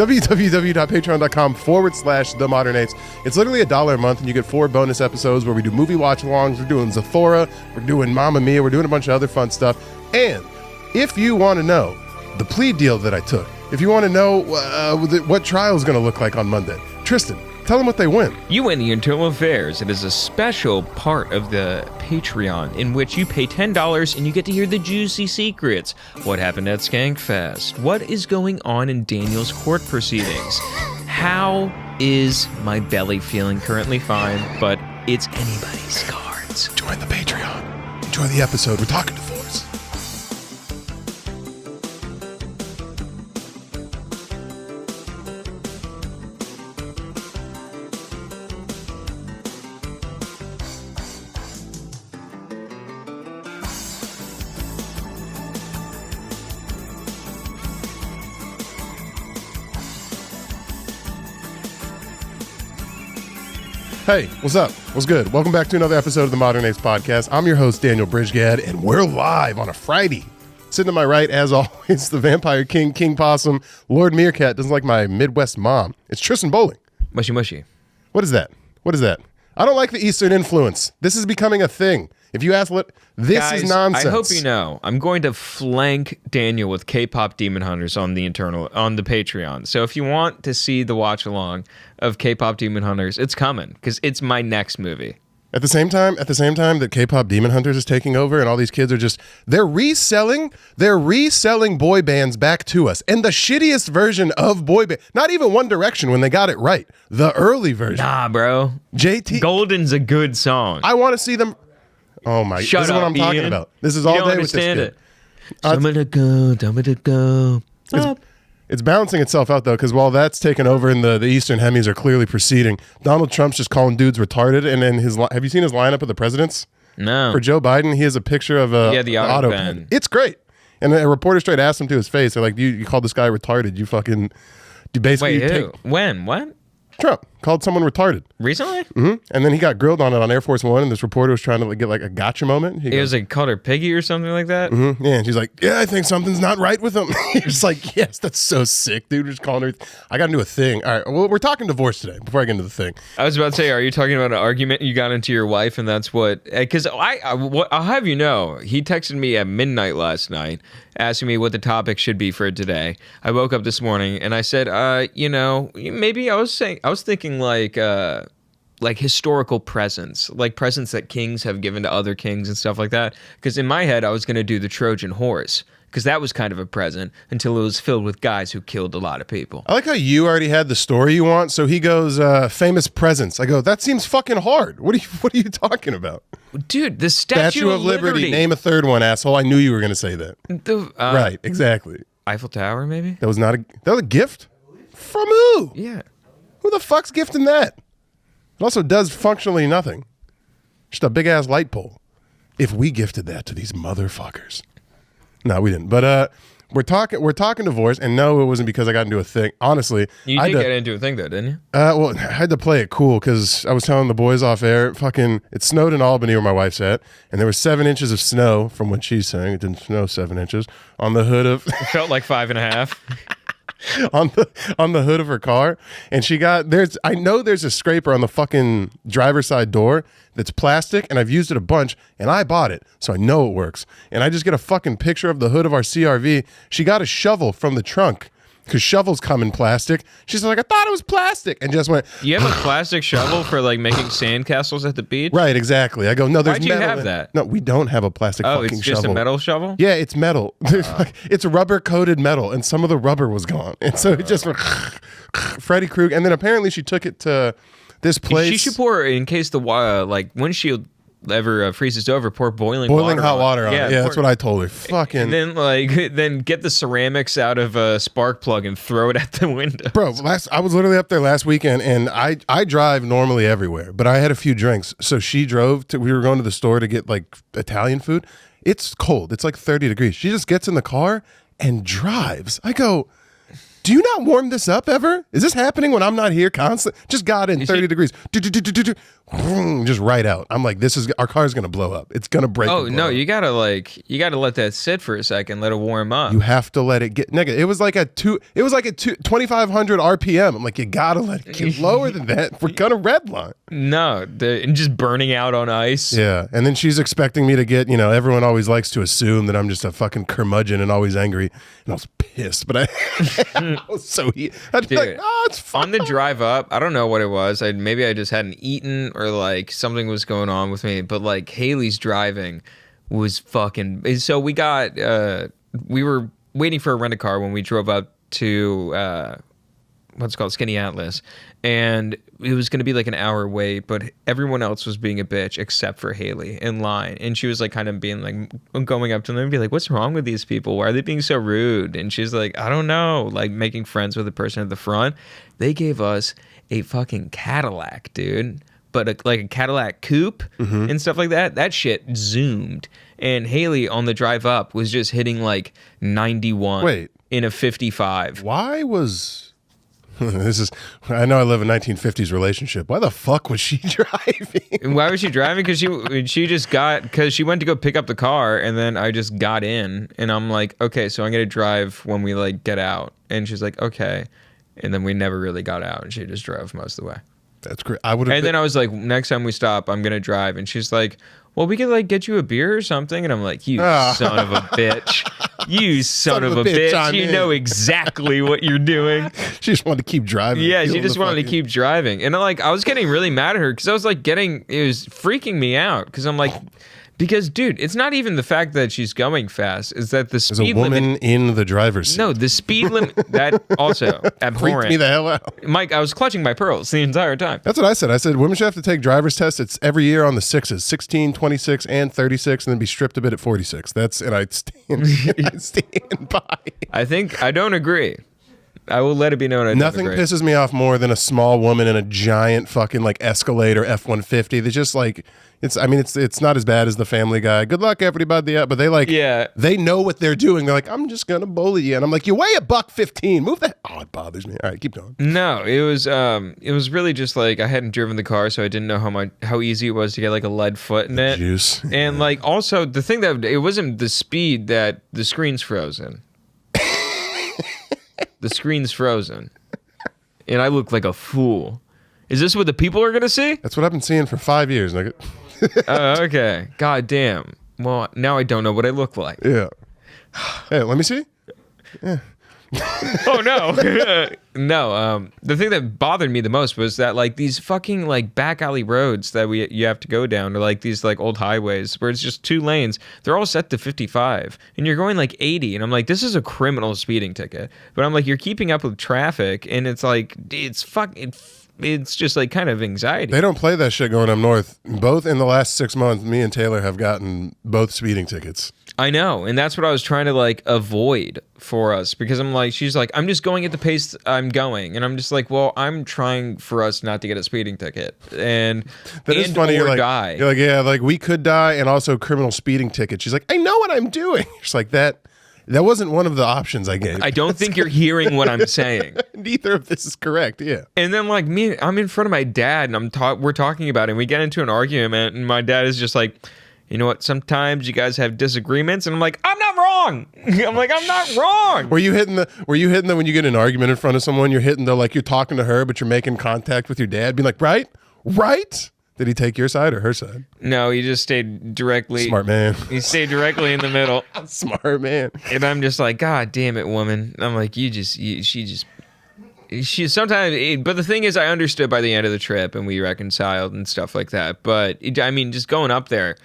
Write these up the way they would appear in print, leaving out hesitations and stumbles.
www.patreon.com/The Modern Apes. It's literally $1 a month, and you get 4 bonus episodes where we do movie watch-alongs. We're doing Zathura. We're doing Mamma Mia. We're doing a bunch of other fun stuff. And if you want to know the plea deal that I took, if you want to know what trial is going to look like on Monday, Tristan, tell them what they win. You win the Internal Affairs. It is a special part of the Patreon in which you pay $10 and you get to hear the juicy secrets. What happened at Skankfest? What is going on in Daniel's court proceedings? How is my belly feeling? Currently fine, but it's anybody's cards. Join the Patreon. Enjoy the episode. We're talking divorce. Hey, what's up? What's good? Welcome back to another episode of the Modern Apes Podcast. I'm your host, Daniel Bridge-Gadd, and we're live on a Friday. Sitting to my right, as always, the Vampire King, King Possum, Lord Meerkat, doesn't like my Midwest mom. It's Tristan Bowling. Mushy mushy. What is that? What is that? I don't like the Eastern influence. This is becoming a thing. If you ask what, this is nonsense. I hope you know, I'm going to flank Daniel with K-pop Demon Hunters on the Patreon. So if you want to see the watch along of K-pop Demon Hunters, it's coming because it's my next movie. At the same time that K-pop Demon Hunters is taking over and all these kids are they're reselling boy bands back to us. And the shittiest version of boy band, not even One Direction when they got it right. The early version. Nah, bro. JT. Golden's a good song. I want to see them. Oh my, Shut this is up, what I'm talking Ian. about. This is all day with this kid. Tell me to go. It's balancing itself out though, because while that's taken over and the Eastern Hemis are clearly proceeding, Donald Trump's just calling dudes retarded. And then have you seen his lineup of the presidents? No. For Joe Biden, he has a picture of the auto pen. It's great. And a reporter straight asked him to his face, they're like, you called this guy retarded. You basically Wait, who? When? What? Trump called someone retarded. Recently? Mm-hmm. And then he got grilled on it on Air Force One, and this reporter was trying to get like a gotcha moment. It was like called her Piggy or something like that? Mm-hmm. Yeah, and she's like, yeah, I think something's not right with him. He's like, yes, that's so sick, dude. We're just calling her. I got into a thing. All right, well, we're talking divorce today before I get into the thing. I was about to say, are you talking about an argument you got into your wife and that's what, because I'll have you know, he texted me at midnight last night asking me what the topic should be for today. I woke up this morning and I said, maybe I was thinking like historical presents, like presents that kings have given to other kings and stuff like that. Because in my head, I was going to do the Trojan horse, because that was kind of a present until it was filled with guys who killed a lot of people. I like how you already had the story you want. So he goes, famous presents. I go, that seems fucking hard. What are you talking about? Dude, the Statue of Liberty. Name a third one, asshole. I knew you were going to say that. Right, exactly. Eiffel Tower, maybe? That was a gift? From who? Yeah. Who the fuck's gifting that? It also does functionally nothing. Just a big-ass light pole. If we gifted that to these motherfuckers. No, we didn't. But we're talking divorce, and no, it wasn't because I got into a thing. Honestly. You did get into a thing, though, didn't you? Well, I had to play it cool, because I was telling the boys off air, it snowed in Albany where my wife's at, and there was 7 inches of snow, from what she's saying. It didn't snow 7 inches, on the hood of... It felt like 5.5. on the hood of her car, and I know there's a scraper on the fucking driver's side door that's plastic, and I've used it a bunch, and I bought it, so I know it works. And I just get a fucking picture of the hood of our CRV. She got a shovel from the trunk, because shovels come in plastic. She's like, I thought it was plastic, and just went. You have a plastic shovel for like making sandcastles at the beach? Right, exactly. I go, no, there's metal. Why'd you have that? No, we don't have a plastic fucking shovel. Oh, it's just a metal shovel? Yeah, it's metal. It's rubber-coated metal, and some of the rubber was gone. And so it just went Freddy Krueger. And then apparently she took it to this place. She should pour, in case the windshield ever freezes over, pour boiling hot water on it. Yeah, that's what I told her. Fucking. And then get the ceramics out of a spark plug and throw it at the window. Bro, I was literally up there last weekend, and I drive normally everywhere, but I had a few drinks. So she drove we were going to the store to get like Italian food. It's cold. It's like 30 degrees. She just gets in the car and drives. I go, do you not warm this up ever? Is this happening when I'm not here constant? Just got in 30 degrees. Just right out. I'm like, our car's going to blow up. It's going to break. Oh, no, you got to let that sit for a second, let it warm up. You have to let it get, nigga, it was like at 2,500 RPM. I'm like, you got to let it get lower than that. We're going to redline. No, just burning out on ice. Yeah, and then she's expecting me to get, everyone always likes to assume that I'm just a fucking curmudgeon and always angry. And I was pissed, but I was so heated. I'd be like, oh, it's fine. On the drive up, I don't know what it was. Maybe I just hadn't eaten or like something was going on with me. But like Haley's driving was fucking. So we were waiting for a rent-a-car when we drove up to what's called Skinny Atlas, and it was going to be like an hour wait, but everyone else was being a bitch except for Haley in line, and she was like kind of being like going up to them and be like, what's wrong with these people, why are they being so rude? And she's like, I don't know, like making friends with the person at the front. They gave us a fucking Cadillac, dude, but like a Cadillac coupe and stuff like that. That shit zoomed, and Haley on the drive up was just hitting like 91 in a 55. Why was I know I live a 1950s relationship. Why the fuck was she driving? Why was she driving? Because she went to go pick up the car, and then I just got in, and I'm like, okay, so I'm gonna drive when we like get out, and she's like, okay, and then we never really got out, and she just drove most of the way. That's great. Then I was like, next time we stop, I'm gonna drive, and she's like, well, we could like get you a beer or something, and I'm like, you son of a bitch. You son of a bitch. You know exactly what you're doing. She just wanted to keep driving. Yeah, she just wanted to keep driving. And I was getting really mad at her because I was like it was freaking me out because I'm like, because dude, it's not even the fact that she's going fast, is that the speed limit. There's a woman in the driver's seat. No, the speed limit, that also abhorrent. Freaked me the hell out. Mike, I was clutching my pearls the entire time. That's what I said. I said women should have to take driver's tests. It's every year on the 6s, 16, 26, and 36, and then be stripped a bit at 46. And I stand by. I don't agree. I will let it be known. Nothing pisses me off more than a small woman in a giant fucking like Escalade or F-150. They just like it's not as bad as the Family Guy. Good luck, everybody. But they know what they're doing. They're like, I'm just gonna bully you, and I'm like, you weigh $115. Move that. Oh, it bothers me. All right, keep going. No, it was really just like I hadn't driven the car, so I didn't know how easy it was to get like a lead foot in it. Juice. And like also the thing that it wasn't the speed that the screen's frozen. The screen's frozen, and I look like a fool. Is this what the people are gonna see? That's what I've been seeing for 5 years, nigga. Okay. God damn. Well, now I don't know what I look like. Yeah. Hey, let me see. Yeah. Oh no. No. The thing that bothered me the most was that like these fucking like back alley roads that you have to go down, or like these like old highways where it's just 2 lanes. They're all set to 55, and you're going like 80, and I'm like, this is a criminal speeding ticket. But I'm like, you're keeping up with traffic, and it's like it's just like kind of anxiety. They don't play that shit going up north. Both in the last 6 months, me and Taylor have gotten both speeding tickets. I know, and that's what I was trying to like avoid for us, because I'm like, she's like, I'm just going at the pace I'm going, and I'm just like, well, I'm trying for us not to get a speeding ticket, and that is funny. You're like, die. You're like, yeah, like we could die, and also criminal speeding ticket. She's like, I know what I'm doing. She's like, that wasn't one of the options I gave. I don't think you're hearing what I'm saying. Neither of this is correct. Yeah. And then like me, I'm in front of my dad, and we're talking about it, and we get into an argument, and my dad is just like, you know what, sometimes you guys have disagreements, and I'm like, I'm not wrong. I'm like, I'm not wrong. Were you hitting the when you get in an argument in front of someone, you're hitting the like you're talking to her, but you're making contact with your dad, being like, right? Did he take your side or her side? No, he just stayed directly. Smart man. He stayed directly in the middle. Smart man. And I'm just like, God damn it, woman. I'm like, she sometimes, but the thing is, I understood by the end of the trip, and we reconciled and stuff like that. But just going up there,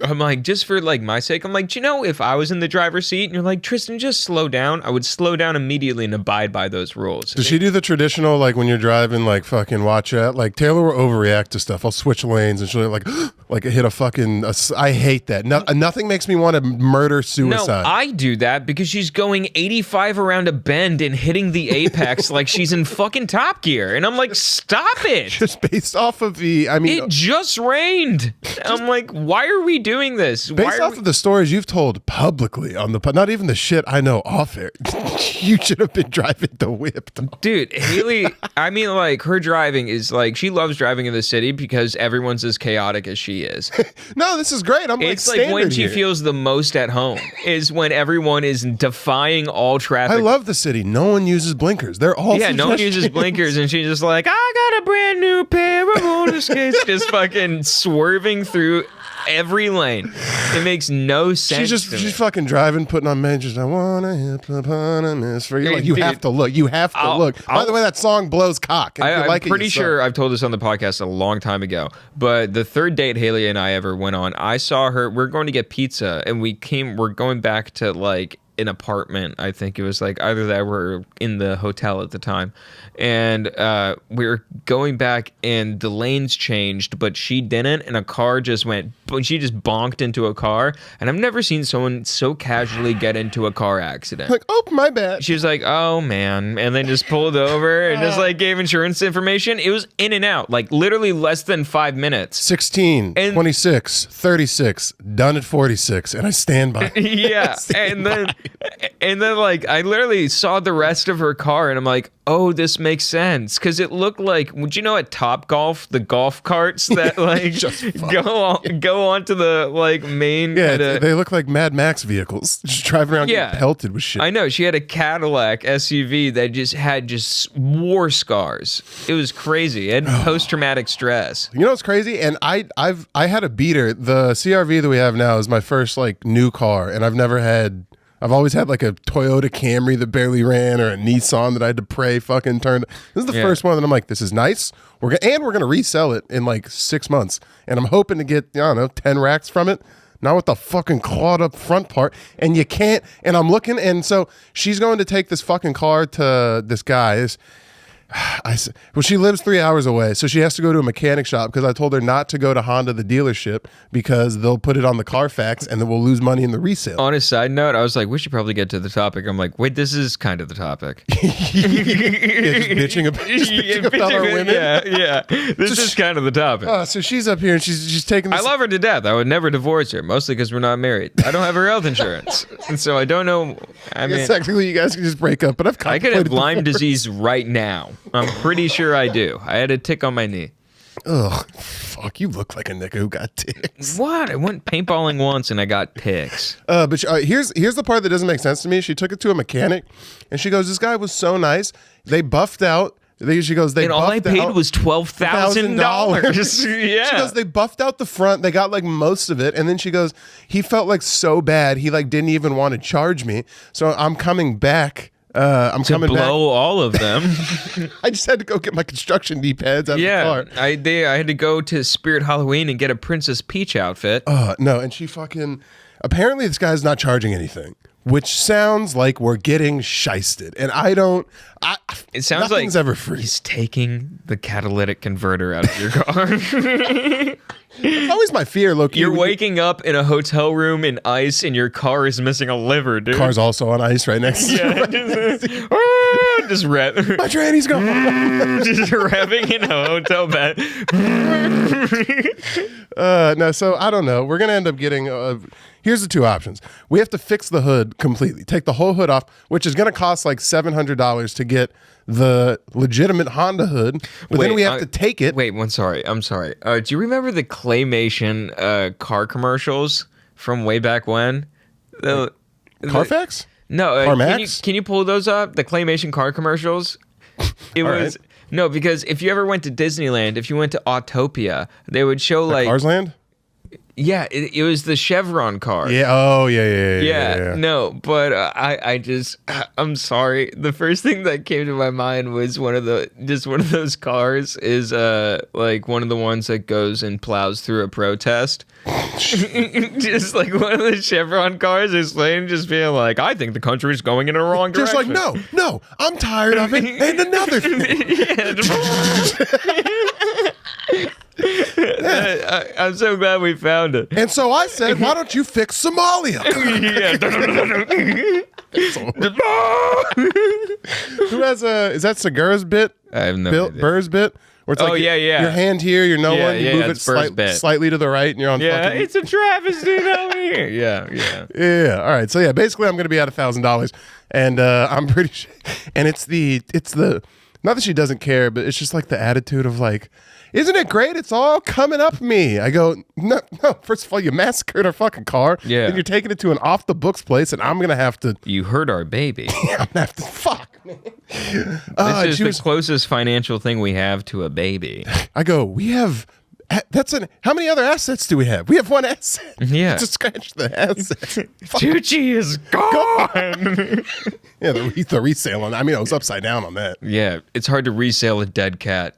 I'm like, just for like my sake, I'm like, do you know, if I was in the driver's seat and you're like, Tristan, just slow down, I would slow down immediately and abide by those rules. Does she do the traditional, like when you're driving, like fucking watch out? Like Taylor will overreact to stuff. I'll switch lanes and she'll like hit a fucking, I hate that. Nothing makes me want to murder suicide. No, I do that because she's going 85 around a bend and hitting the apex like she's in fucking Top Gear. And I'm like, stop it. Just based off of it just rained. I'm like, why are we doing this? Based off of the stories you've told publicly on the not even the shit I know off air, you should have been driving the whip. Dude, Haley, I mean, like, her driving is like, she loves driving in the city because everyone's as chaotic as she is. No, this is great. It's like when she feels the most at home is when everyone is defying all traffic. I love the city. No one uses blinkers. They're all no one uses blinkers, and she's just like, I got a brand new pair of roller skates, just fucking swerving through every lane. It makes no sense. She's fucking driving, putting on majors. I wanna hippopotamus for you. Like, you have to look. You have to look. By the way, that song blows cock. I'm pretty sure I've told this on the podcast a long time ago. But the third date Haley and I ever went on, I saw her. We're going to get pizza, and we're going back to like an apartment. I think it was like either that or we're in the hotel at the time, and we were going back and the lanes changed, but she didn't, and a car just went, she just bonked into a car, and I've never seen someone so casually get into a car accident. Like, oh, my bad. She was like, oh man, and then just pulled over and just like gave insurance information. It was in and out, like literally less than 5 minutes. 16, 26, 36, done at 46, and I stand by. Yeah, and then like I literally saw the rest of her car, and I'm like, oh, this makes sense, because it looked like, would you know at Top Golf, the golf carts that like go onto the like main. Yeah, they look like Mad Max vehicles, just driving around getting pelted with shit. I know, she had a Cadillac SUV that just had war scars. It was crazy. It had post-traumatic stress. You know what's crazy? And I had a beater. The CRV that we have now is my first like new car, and I've always had like a Toyota Camry that barely ran, or a Nissan that I had to pray fucking turned. This is the first one that I'm like, this is nice. We're gonna resell it in like 6 months, and I'm hoping to get, I don't know, 10 racks from it. Not with the fucking clawed up front part, and you can't. And I'm looking, and so she's going to take this fucking car to this guy. Well, she lives 3 hours away, so she has to go to a mechanic shop, because I told her not to go to Honda, the dealership, because they'll put it on the Carfax and then we'll lose money in the resale. On a side note, I was like, we should probably get to the topic. I'm like, wait, this is kind of the topic. Just bitching about our women. Yeah. This is kind of the topic. So she's up here and she's taking this. I love her to death. I would never divorce her, mostly because we're not married. I don't have her health insurance, and so I don't know. I mean, technically you guys can just break up, but I could have Lyme disease right now. I'm pretty sure I do. I had a tick on my knee. Ugh, fuck, you look like a nigga who got ticks. What? I went paintballing once and I got ticks. But here's the part that doesn't make sense to me. She took it to a mechanic, and she goes, this guy was so nice. They buffed out. She goes, and all I paid was $12,000. Yeah. She goes, they buffed out the front. They got like most of it. And then she goes, he felt like so bad. He like didn't even want to charge me. So I'm coming back. I'm coming back. Blow all of them. I just had to go get my construction D-pads out of the car. I had to go to Spirit Halloween and get a Princess Peach outfit. No, and she fucking... Apparently this guy's not charging anything, which sounds like we're getting shysted. And it sounds nothing's like ever free. He's taking the catalytic converter out of your car. It's always my fear, Loki. You're waking up in a hotel room in ice, and your car is missing a liver, dude. Car's also on ice right next to you. Just rev. My tranny's gone. Just revving in a hotel bed. No, so I don't know. We're going to end up getting... here's the two options. We have to fix the hood completely. Take the whole hood off, which is going to cost like $700 to get the legitimate Honda hood. But then we have to take it. Wait, I'm sorry. Do you remember the claymation car commercials from way back when? Carfax? No. CarMax? Can you pull those up? The claymation car commercials? It was... Right. No, because if you ever went to Disneyland, if you went to Autopia, they would show like... Cars Land? Yeah, it was the Chevron car. Yeah. Oh, yeah. No, but I'm sorry. The first thing that came to my mind was one of those cars is like one of the ones that goes and plows through a protest. Just like one of the Chevron cars is playing, just being like, I think the country's going in a wrong direction. Just like, no, I'm tired of it. And another thing. I'm so glad we found it. And so I said, why don't you fix Somalia? Who has is that Segura's bit? I have no idea. Burr's bit? Where it's Oh, yeah. Your hand here, you're no Yeah, one. You yeah, move it it's first bit. slightly to the right, and you're on. Yeah, fucking, it's a travesty over here. Yeah. Yeah. All right. So yeah, basically, I'm going to be at $1,000, and I'm pretty sure. And it's the not that she doesn't care, but it's just like the attitude of like, isn't it great? It's all coming up me. I go, no. First of all, you massacred our fucking car. Yeah. And you're taking it to an off the books place, and I'm gonna have to. You hurt our baby. I'm gonna have to. Fuck. This is the closest financial thing we have to a baby. I go, we have. How many other assets do we have? We have one asset. Yeah. Just scratch the asset. Tucci is gone. Yeah, the resale on. I mean, I was upside down on that. Yeah, it's hard to resell a dead cat.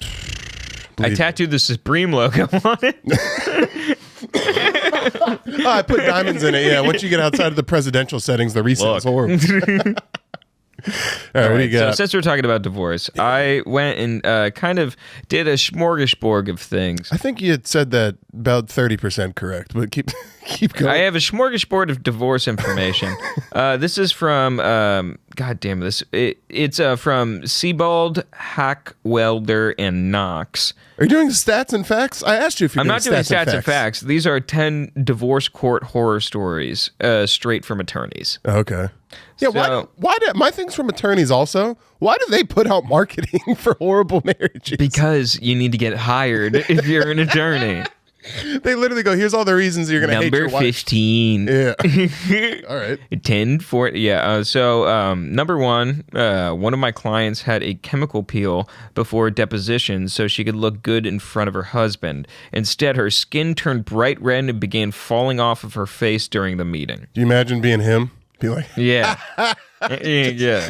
Believe I tattooed the Supreme logo on it. Oh, I put diamonds in it. Yeah, once you get outside of the presidential settings, the resale is horrible. All right, what do you got? So since we're talking about divorce, I went and kind of did a smorgasbord of things. I think you had said that about 30% correct, but keep going. I have a smorgasbord of divorce information. This is from God damn this. It's from Sebald, Hackwelder, and Knox. Are you doing stats and facts? I asked you if you're I'm doing not doing stats and facts. These are 10 divorce court horror stories straight from attorneys. Okay. Yeah, So- why do my thing's from attorneys also? Why do they put out marketing for horrible marriages? Because you need to get hired if you're an attorney. They literally go, here's all the reasons you're going to hate your Number wife. 15. Yeah. All right. 10, 4, yeah. Number one of my clients had a chemical peel before deposition so she could look good in front of her husband. Instead, her skin turned bright red and began falling off of her face during the meeting. Do you imagine being him? Be like, Yeah. Yeah.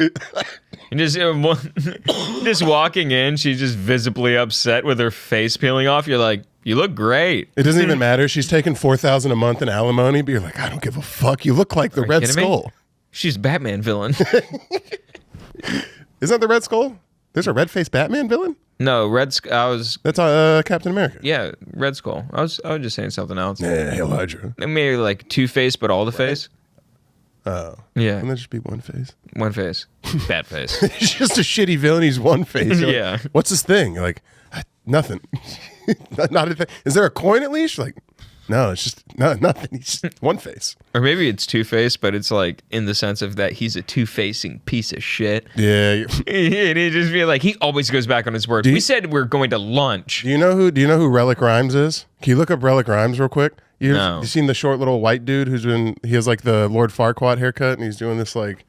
And just walking in, she's just visibly upset with her face peeling off. You're like, you look great. it doesn't even matter. She's taking $4,000 a month in alimony, but you're like, I don't give a fuck. You look like the Red kidding me? Skull. She's a Batman villain. Isn't that the Red Skull? There's a red-faced Batman villain? No, I was, That's Captain America. yeah, Red Skull. I was just saying something else. Yeah, Hail Hydra. Maybe like Two-Face, but all the face. Oh. Yeah, Wouldn't that just be one face? one face, bad face. He's just a shitty villain. He's one face. You're like, Yeah. What's his thing? You're like, nothing. not a thing. Is there a coin at least? Like, no, it's just nothing. He's just one face. Or maybe it's Two-Face, but it's like in the sense of that he's a two-facing piece of shit. Yeah. And he just be like, he always goes back on his word. We said we're going to lunch. Do you know who Relic Rhymes is? Can you look up Relic Rhymes real quick? No. You seen the short little white dude he has like the Lord Farquaad haircut and he's doing this like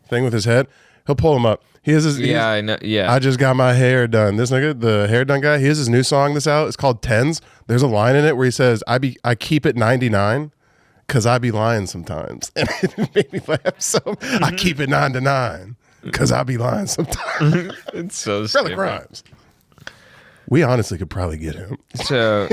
thing with his head? He'll pull him up. I know. Yeah. I just got my hair done. This nigga, the hair done guy, he has his new song that's out. It's called Tens. There's a line in it where he says, I keep it 99 because I be lying sometimes. And it made me laugh. So I keep it 9 to 9 because I be lying sometimes. It's so Relic stupid. Rhymes. We honestly could probably get him. So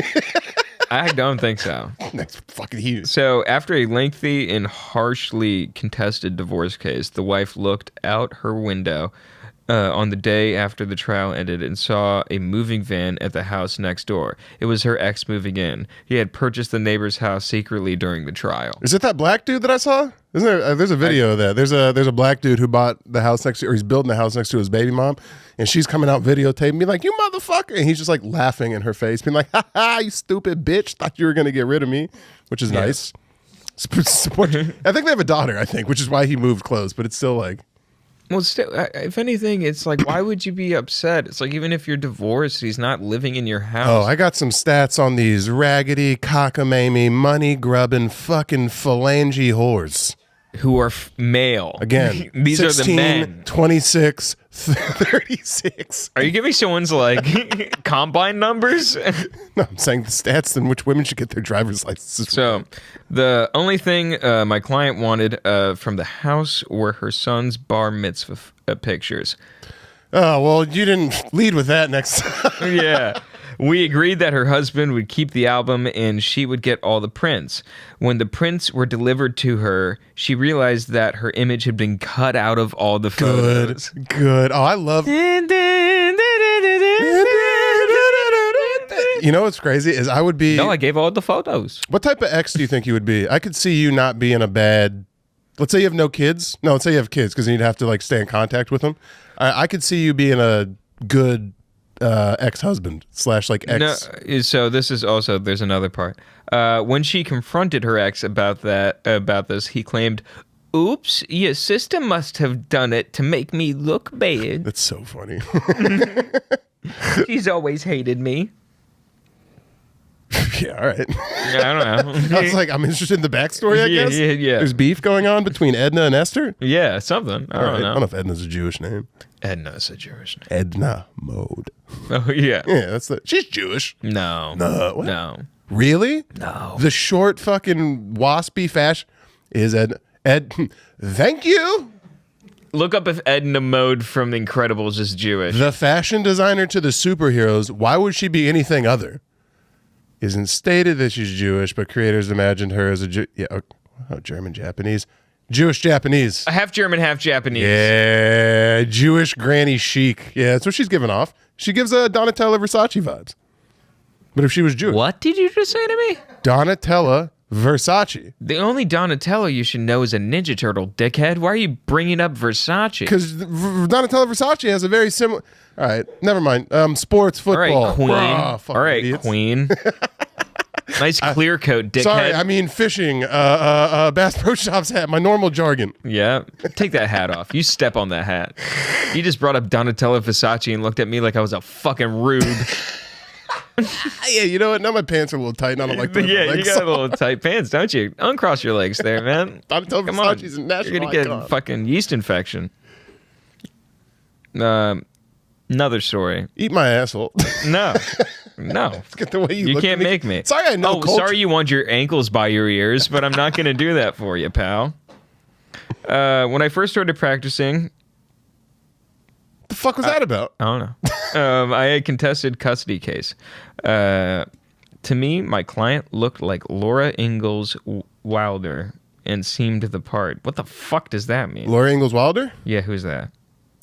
I don't think so. Next fucking huge. So after a lengthy and harshly contested divorce case, the wife looked out her window on the day after the trial ended and saw a moving van at the house next door. It was her ex moving in. He had purchased the neighbor's house secretly during the trial. Is it that black dude that I saw? Isn't there? There's a video of that. There's a black dude who bought the house next to, or he's building the house next to his baby mom, and she's coming out videotaping me like, "You motherfucker!" And he's just like laughing in her face, being like, "Ha ha, you stupid bitch! Thought you were gonna get rid of me," which is nice. Support. I think they have a daughter. I think, which is why he moved close. But it's still like, Well, still, if anything, it's like, why would you be upset? It's like, even if you're divorced, he's not living in your house. oh, I got some stats on these raggedy, cockamamie, money grubbing, fucking phalange whores. Who are male. Again, These 16, are the men. 26, 36. Are you giving someone's like combine numbers? No, I'm saying the stats in which women should get their driver's licenses. So, the only thing my client wanted from the house were her son's bar mitzvah pictures. Oh, well, you didn't lead with that next time. Yeah. We agreed that her husband would keep the album and she would get all the prints. When the prints were delivered to her, she realized that her image had been cut out of all the photos. Good. Oh, I love. You know what's crazy is I would be. No, I gave all the photos. What type of ex do you think you would be? I could see you not being a bad. Let's say you have no kids. No, let's say you have kids because you'd have to like stay in contact with them. I could see you being a good ex-husband / like ex. No, so this is also, there's another part. When she confronted her ex about this, he claimed, "Oops, your sister must have done it to make me look bad. That's so funny. She's always hated me." Yeah, all right. I don't know. I was like, I'm interested in the backstory, I guess. Yeah. There's beef going on between Edna and Esther? Yeah, something. I don't know. I don't know if Edna's a Jewish name. Edna's a Jewish name. Edna Mode. Oh, yeah. Yeah, she's Jewish. No. What? No. Really? No. The short fucking waspy fashion is thank you. Look up if Edna Mode from The Incredibles is Jewish. The fashion designer to the superheroes, why would she be anything other? Isn't stated that she's Jewish, but creators imagined her as German, Japanese. Jewish, Japanese. Half German, half Japanese. Yeah, Jewish granny chic. Yeah, that's what she's giving off. She gives Donatella Versace vibes. But if she was Jewish. What did you just say to me? Donatella Versace. The only Donatello you should know is a Ninja Turtle, dickhead. Why are you bringing up Versace? Because Donatella Versace has a very similar... All right, never mind. Sports, football. All right, Queen. All All right, idiots. Queen. Nice clear coat, dickhead. Sorry, I mean fishing. Bass Pro Shops hat. My normal jargon. Yeah, take that hat off. You step on that hat. You just brought up Donatella Versace and looked at me like I was a fucking rube. Yeah, you know what? Now my pants are a little tight, and I don't like putting my Yeah, you legs got on. a little tight pants, don't you? Uncross your legs there, man. Donatella Come on. Versace's a national You're gonna get icon. fucking yeast infection. Another story. Eat my asshole. No. Look at the way you You look can't at me. make me. Sorry, I know culture. Sorry you want your ankles by your ears, but I'm not going to do that for you, pal. When I first started practicing... The fuck was that about? I don't know. I had contested custody case. To me, my client looked like Laura Ingalls Wilder and seemed the part. What the fuck does that mean? Laura Ingalls Wilder? Yeah, who's that?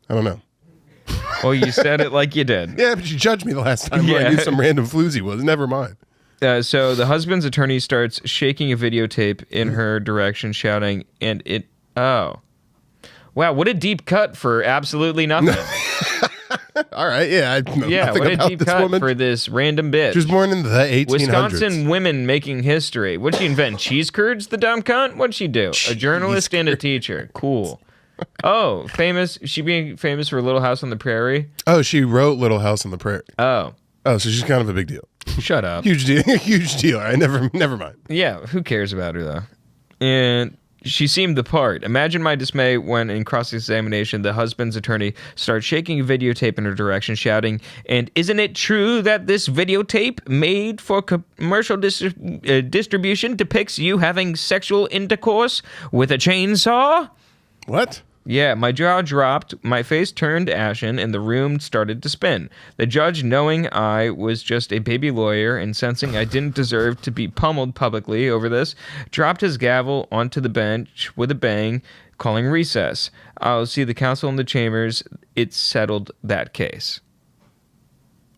I don't know. Well, you said it like you did. Yeah, but you judged me the last time when I knew some random floozy was. Never mind. So the husband's attorney starts shaking a videotape in her direction, shouting, and it... Oh. Wow, what a deep cut for absolutely nothing. All right, yeah. I know Yeah, nothing what a about deep this cut woman. for this random bitch. She was born in the 1800s. Wisconsin women making history. What'd she invent? Cheese curds, the dumb cunt? What'd she do? A journalist and a teacher. Cool. Oh, famous. She being famous for Little House on the Prairie. Oh, she wrote Little House on the Prairie. Oh, Oh, so she's kind of a big deal. shut up. Huge deal. Huge deal. I never mind. Yeah, who cares about her though? And she seemed the part. Imagine my dismay when, in cross-examination, the husband's attorney starts shaking a videotape in her direction, shouting, "And isn't it true that this videotape made for commercial distribution depicts you having sexual intercourse with a chainsaw?" What? Yeah, my jaw dropped, my face turned ashen, and the room started to spin. The judge, knowing I was just a baby lawyer and sensing I didn't deserve to be pummeled publicly over this, dropped his gavel onto the bench with a bang, calling recess. I'll see the counsel in the chambers. It settled that case.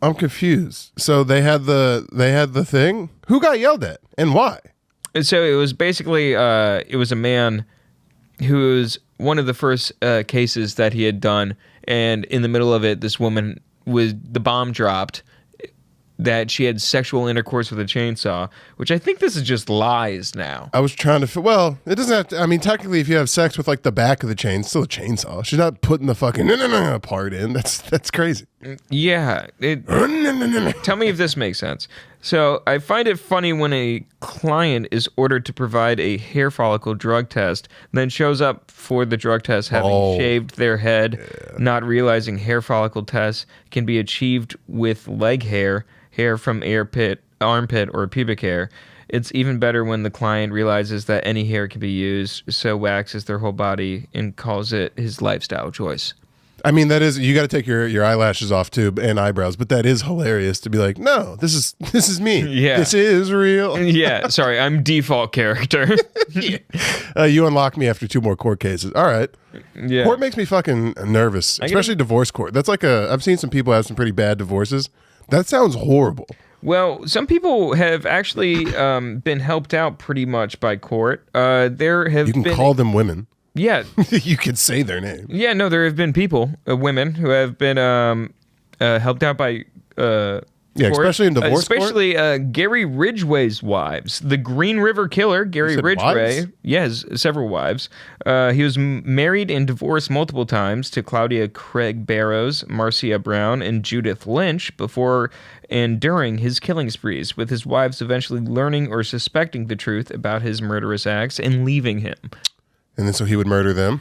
I'm confused. So they had the thing? Who got yelled at and why? And so it was basically, it was a man who was one of the first cases that he had done, and in the middle of it, this woman the bomb dropped that she had sexual intercourse with a chainsaw, which I think this is just lies now. I was trying to... Well, it doesn't have to... I mean, technically, if you have sex with, like, the back of the chain, it's still a chainsaw. She's not putting the fucking part in. That's crazy. Yeah. Tell me if this makes sense. So I find it funny when a client is ordered to provide a hair follicle drug test, then shows up for the drug test having shaved their head, not realizing hair follicle tests can be achieved with leg hair from armpit, or pubic hair. It's even better when the client realizes that any hair can be used, so waxes their whole body and calls it his lifestyle choice. I mean, that is... You got to take your eyelashes off, too, and eyebrows, but that is hilarious to be like, no, this is me. Yeah. This is real. Yeah, sorry, I'm default character. You unlock me after 2 more court cases. All right. Yeah. Court makes me fucking nervous, especially divorce court. That's like I've seen some people have some pretty bad divorces. That sounds horrible. Well, some people have actually been helped out pretty much by court. You can call them women. Yeah. You can say their name. Yeah, no, there have been people, women, who have been helped out by Yeah, especially in divorce court? especially Gary Ridgway's wives. The Green River Killer, Gary Ridgway, wives? has several wives. He was married and divorced multiple times to Claudia Craig Barrows, Marcia Brown, and Judith Lynch before and during his killing sprees, with his wives eventually learning or suspecting the truth about his murderous acts and leaving him. And then so he would murder them?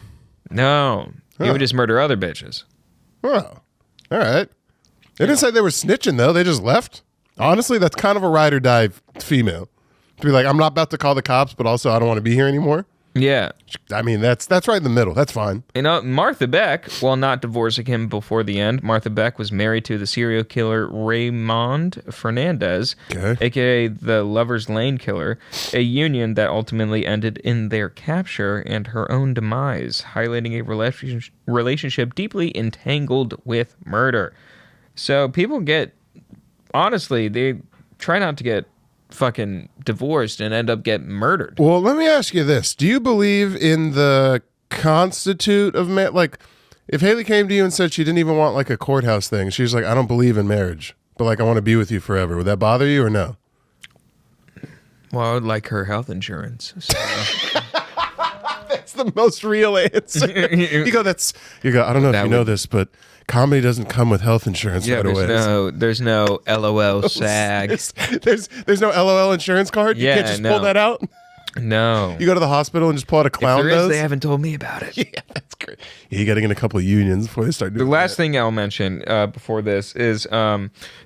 No, he would just murder other bitches. Oh, all right. They didn't say they were snitching, though. They just left. Honestly, that's kind of a ride or die female. To be like, I'm not about to call the cops, but also I don't want to be here anymore. Yeah. I mean, that's right in the middle. That's fine. You know, Martha Beck, while not divorcing him before the end, Martha Beck was married to the serial killer Raymond Fernandez, a.k.a. the Lover's Lane Killer, a union that ultimately ended in their capture and her own demise, highlighting a relationship deeply entangled with murder. So people honestly, they try not to get fucking divorced and end up getting murdered. Well, let me ask you this. Do you believe in the constitute of marriage? Like, if Haley came to you and said she didn't even want like a courthouse thing, she's like, I don't believe in marriage, but like I want to be with you forever. Would that bother you or no? Well, I would like her health insurance. So. That's the most real answer. You go, I don't know if you know this, but comedy doesn't come with health insurance right away. There's no LOL SAG. There's no LOL insurance card? You can't just pull that out? No. You go to the hospital and just pull out a clown if there nose? is, they haven't told me about it. Yeah, that's great. Yeah, you got to get in a couple of unions before they start doing The last thing I'll mention before this is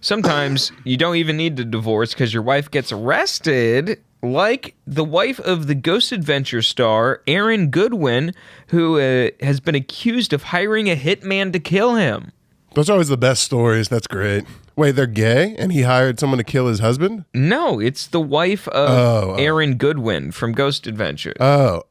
sometimes you don't even need to divorce because your wife gets arrested, like the wife of the Ghost Adventure star, Aaron Goodwin, who has been accused of hiring a hitman to kill him. Those are always the best stories. That's great. Wait, they're gay and he hired someone to kill his husband? No, it's the wife of Aaron Goodwin from Ghost Adventure. Oh,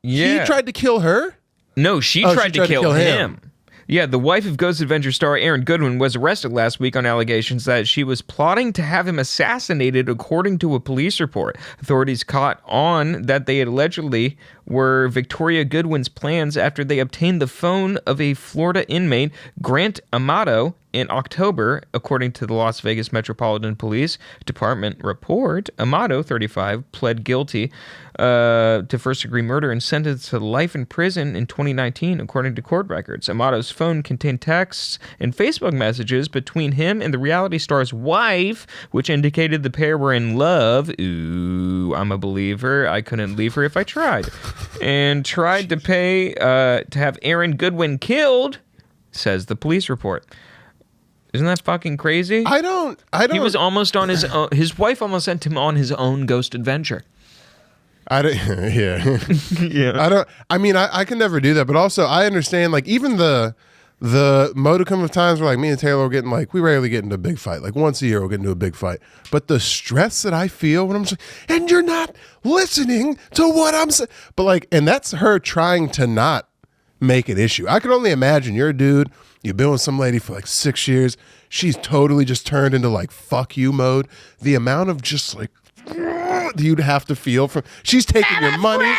yeah. He tried to kill her? No, she tried to kill him. Yeah, the wife of Ghost Adventure star Aaron Goodwin was arrested last week on allegations that she was plotting to have him assassinated, according to a police report. Authorities caught on that they allegedly were Victoria Goodwin's plans after they obtained the phone of a Florida inmate, Grant Amato, in October, according to the Las Vegas Metropolitan Police Department report. Amato, 35, pled guilty to first-degree murder and sentenced to life in prison in 2019, according to court records. Amato's phone contained texts and Facebook messages between him and the reality star's wife, which indicated the pair were in love. Ooh, I'm a believer. I couldn't leave her if I tried. And tried to pay to have Aaron Goodwin killed, says the police report. Isn't that fucking crazy? I don't. He was almost on his own. His wife almost sent him on his own Ghost Adventure. Yeah. Yeah. I can never do that, but also I understand, like, even the modicum of times where like me and Taylor were getting, like, we rarely get into a big fight. Like once a year we'll get into a big fight. But the stress that I feel when I'm just like, and you're not listening to what I'm saying. But like, and that's her trying to not make an issue. I can only imagine you're a dude, you've been with some lady for like 6 years. She's totally just turned into like fuck you mode. The amount of just like you'd have to feel from, she's taking your money.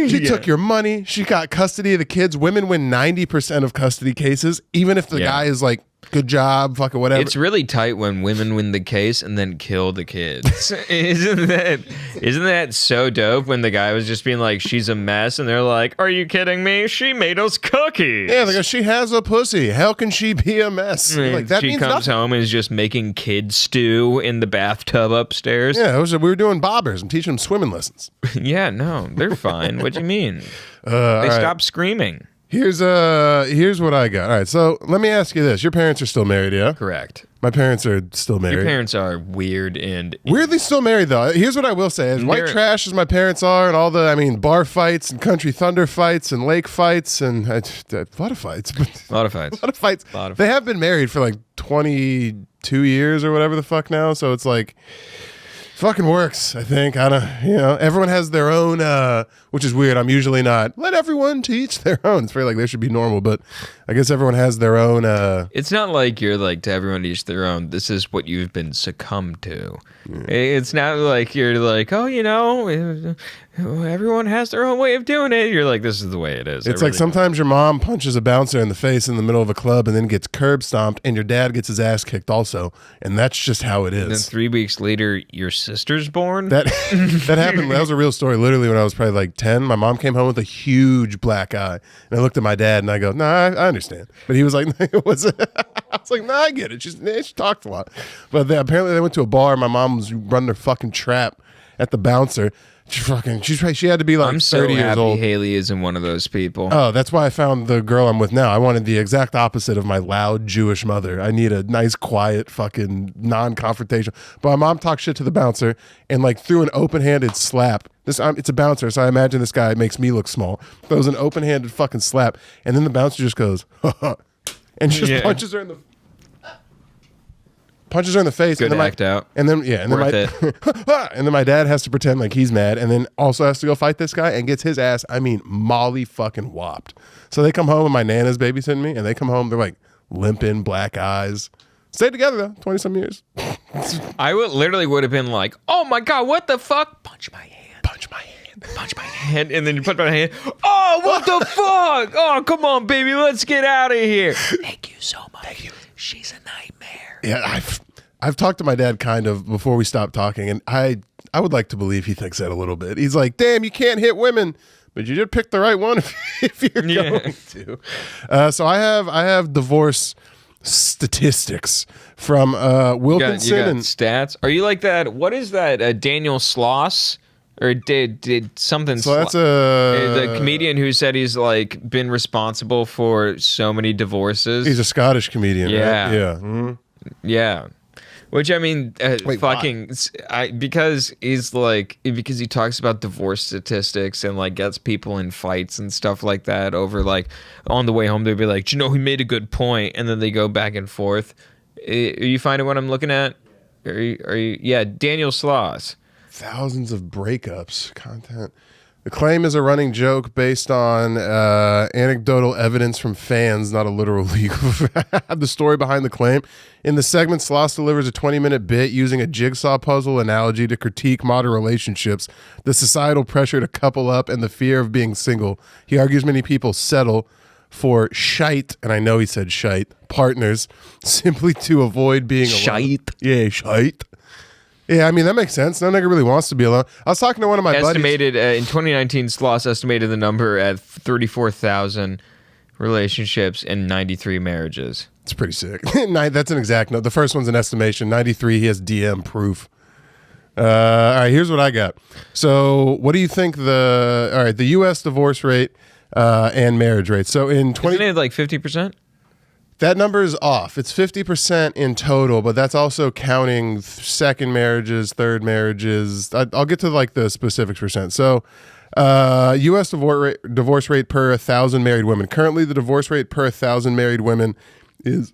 She took your money. She got custody of the kids. Women win 90% of custody cases, even if the guy is like, good job, fucking whatever. It's really tight when women win the case and then kill the kids. Isn't that so dope when the guy was just being like, she's a mess, and they're like, are you kidding me? She made us cookies. Yeah, because she has a pussy. How can she be a mess? Like, that she means comes nothing. home and is just making kid stew in the bathtub upstairs. Yeah, we were doing bobbers. I'm teaching them swimming lessons. Yeah, no, they're fine. What do you mean? They stopped screaming. Here's what I got. All right, so let me ask you this: your parents are still married, yeah? Correct. My parents are still married. Your parents are weird and weirdly still married, though. Here's what I will say: as white trash as my parents are, and all the bar fights and country thunder fights and lake fights and a lot of fights. A lot of fights. A lot of fights. They have been married for like 22 years or whatever the fuck now. So it's like. Fucking works, I think. Everyone has their own, which is weird. I'm usually not. Let everyone to each their own. It's very like they should be normal, but I guess everyone has their own. It's not like you're like to everyone to each their own. This is what you've been succumbed to. Yeah. It's not like you're like, oh, everyone has their own way of doing it. You're like, this is the way it is. It's like sometimes your mom punches a bouncer in the face in the middle of a club and then gets curb stomped, and your dad gets his ass kicked also, and that's just how it is. And then 3 weeks later, your sister's born. That happened. That was a real story. Literally, when I was probably like 10, my mom came home with a huge black eye, and I looked at my dad and I go, "Nah, I understand." But he was like, "It was." I was like, "Nah, I get it. She talked a lot." But apparently, they went to a bar. My mom was running their fucking trap at the bouncer. She had to be like 30 years old. Haley isn't one of those people. Oh, that's why I found the girl I'm with now. I wanted the exact opposite of my loud Jewish mother. I need a nice, quiet, fucking non-confrontational. But my mom talked shit to the bouncer and like threw an open-handed slap. It's a bouncer, so I imagine this guy makes me look small. Throws an open-handed fucking slap, and then the bouncer just goes, and just punches her in the face. Good and then act out. And then and then my dad has to pretend like he's mad, and then also has to go fight this guy and gets his ass, molly fucking whopped. So they come home and my Nana's babysitting me, and they come home, they're like limping, black eyes. Stayed together though, 20-some years. I would have been like, oh my God, what the fuck? Punch my hand. And then you punch my hand. Oh, what the fuck? Oh, come on, baby, let's get out of here. Thank you so much. Thank you. She's a nightmare. Yeah, I've talked to my dad kind of before we stopped talking, and I would like to believe he thinks that a little bit. He's like, damn, you can't hit women, but you did pick the right one if you're going to. So I have divorce statistics from Wilkinson. You got and stats. Are you like that? What is that? Daniel Sloss? Or did something? So that's the comedian who said he's like been responsible for so many divorces. He's a Scottish comedian. Yeah, right? Yeah, mm-hmm. Yeah. Which I mean, Wait, because he talks about divorce statistics and like gets people in fights and stuff like that over like on the way home they'd be like, he made a good point, and then they go back and forth. Are you finding what I'm looking at? Are you? Yeah, Daniel Sloss. Thousands of breakups. Content. The claim is a running joke based on anecdotal evidence from fans, not a literal legal fact. The story behind the claim. In the segment, Sloss delivers a 20-minute bit using a jigsaw puzzle analogy to critique modern relationships, the societal pressure to couple up, and the fear of being single. He argues many people settle for shite, and I know he said shite, partners, simply to avoid being alone. Shite? Yeah, shite. Yeah, I mean, that makes sense. No nigga really wants to be alone. I was talking to one of my estimated, in 2019, Sloss estimated the number at 34,000 relationships and 93 marriages. It's pretty sick. That's an exact note. The first one's an estimation. 93, he has DM proof. All right, here's what I got. So what do you think the U.S. divorce rate and marriage rate? So in Isn't it like 50%? That number is off. It's 50% in total, but that's also counting second marriages, third marriages. I'll get to like the specifics percent. So U.S. divorce rate per 1,000 married women. Currently, the divorce rate per 1,000 married women is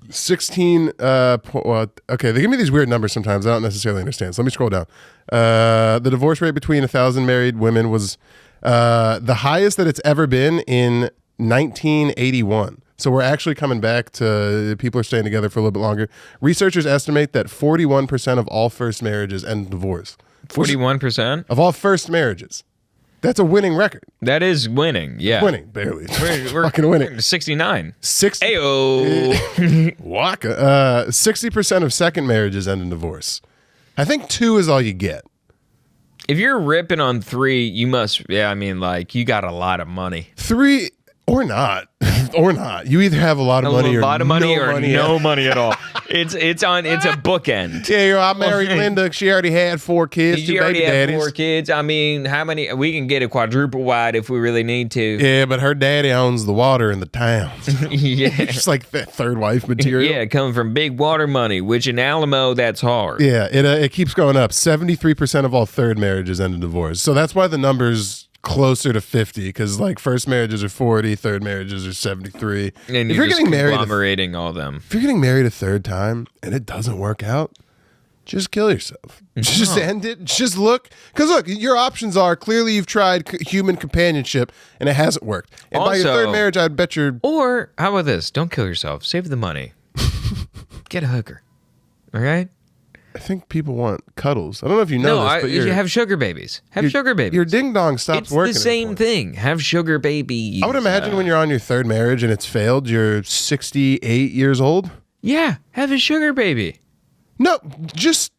16. Okay, they give me these weird numbers sometimes. I don't necessarily understand. So let me scroll down. The divorce rate between 1,000 married women was the highest that it's ever been in 1981. So we're actually coming back to people are staying together for a little bit longer. Researchers estimate that 41% of all first marriages end in divorce. 41%? Of all first marriages. That's a winning record. That is winning, yeah. Winning, barely. We're fucking winning. 69. 60. Ayo. Waka. 60% of second marriages end in divorce. I think 2 is all you get. If you're ripping on 3, you must, you got a lot of money. 3 or not. Or not. You either have a lot of money or no money at all. It's a bookend. Yeah, I married Linda. She already had 4 kids. She already had 4 kids. I mean, how many? We can get a quadruple wide if we really need to. Yeah, but her daddy owns the water in the town. Yeah. Just like that third wife material. Yeah, coming from big water money, which in Alamo, that's hard. Yeah, it keeps going up. 73% of all third marriages end in divorce. So that's why the number's closer to 50, because like first marriages are 40, third marriages are 73. And if you're getting married, conglomerating all them. If you're getting married a third time and it doesn't work out, just kill yourself. Just end it. Just look, because look, your options are clearly you've tried human companionship and it hasn't worked. And also, by your third marriage, I'd bet you're. Or how about this? Don't kill yourself. Save the money. Get a hooker. All right. I think people want cuddles. I don't know if you know this, but you have sugar babies. Have sugar babies. Your ding dong stops working. It's the same thing. Have sugar babies. I would imagine when you're on your third marriage and it's failed, you're 68 years old. Yeah, have a sugar baby. No, just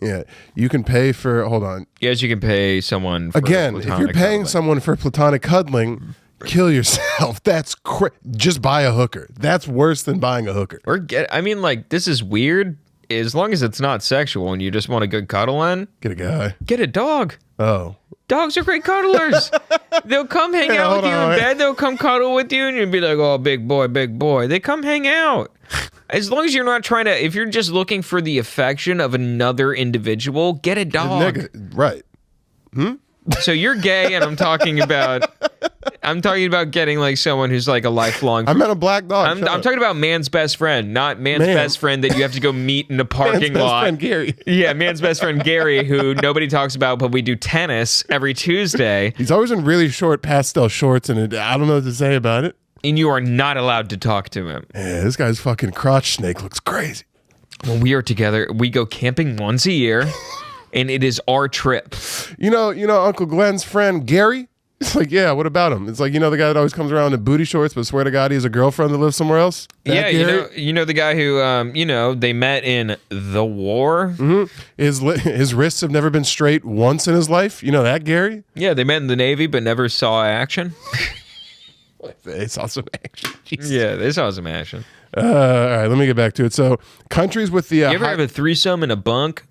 yeah. You can pay for. Hold on. Yes, you can pay someone. For Again, if you're paying someone for platonic cuddling, kill yourself. That's just buy a hooker. That's worse than buying a hooker. Or this is weird. As long as it's not sexual and you just want a good cuddle in, get a guy. Get a dog. Oh. Dogs are great cuddlers. They'll come hang out with you in bed. They'll come cuddle with you and you'll be like, oh, big boy, big boy. They come hang out. As long as you're not trying to, if you're just looking for the affection of another individual, get a dog. Right. So you're gay and I'm talking about getting like someone who's like a lifelong. I meant a black dog. I'm talking about man's best friend, not man's best friend that you have to go meet in a parking lot. Man's best friend Gary. Yeah, man's best friend Gary, who nobody talks about, but we do tennis every Tuesday. He's always in really short pastel shorts, and I don't know what to say about it. And you are not allowed to talk to him. Yeah, this guy's fucking crotch snake looks crazy. When we are together, we go camping once a year, and it is our trip. You know, Uncle Glenn's friend Gary. It's like, yeah, what about him? It's like, the guy that always comes around in booty shorts, but swear to God, he has a girlfriend that lives somewhere else. Yeah, you know the guy who, they met in the war. Mm-hmm. His wrists have never been straight once in his life. You know that, Gary? Yeah, they met in the Navy, but never saw action. They saw some action. Jesus. Yeah, they saw some action. All right, let me get back to it. So, countries with the... you ever have a threesome in a bunk?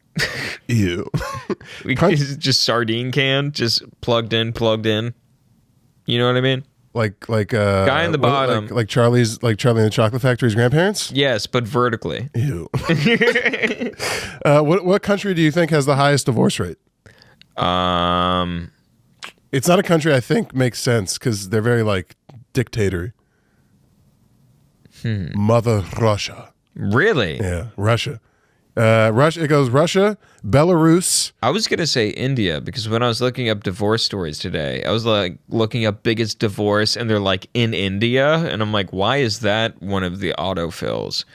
Ew. Just sardine can, just plugged in. You know what I mean? Like guy in the bottom, like Charlie in the Chocolate Factory's grandparents. Yes, but vertically. Ew. What country do you think has the highest divorce rate? It's not a country I think makes sense because they're very dictator. Mother Russia. Really? Yeah, Russia. Russia. It goes Russia, Belarus. I was gonna say India because when I was looking up divorce stories today, I was looking up biggest divorce, and they're in India, and I'm like, why is that one of the autofills?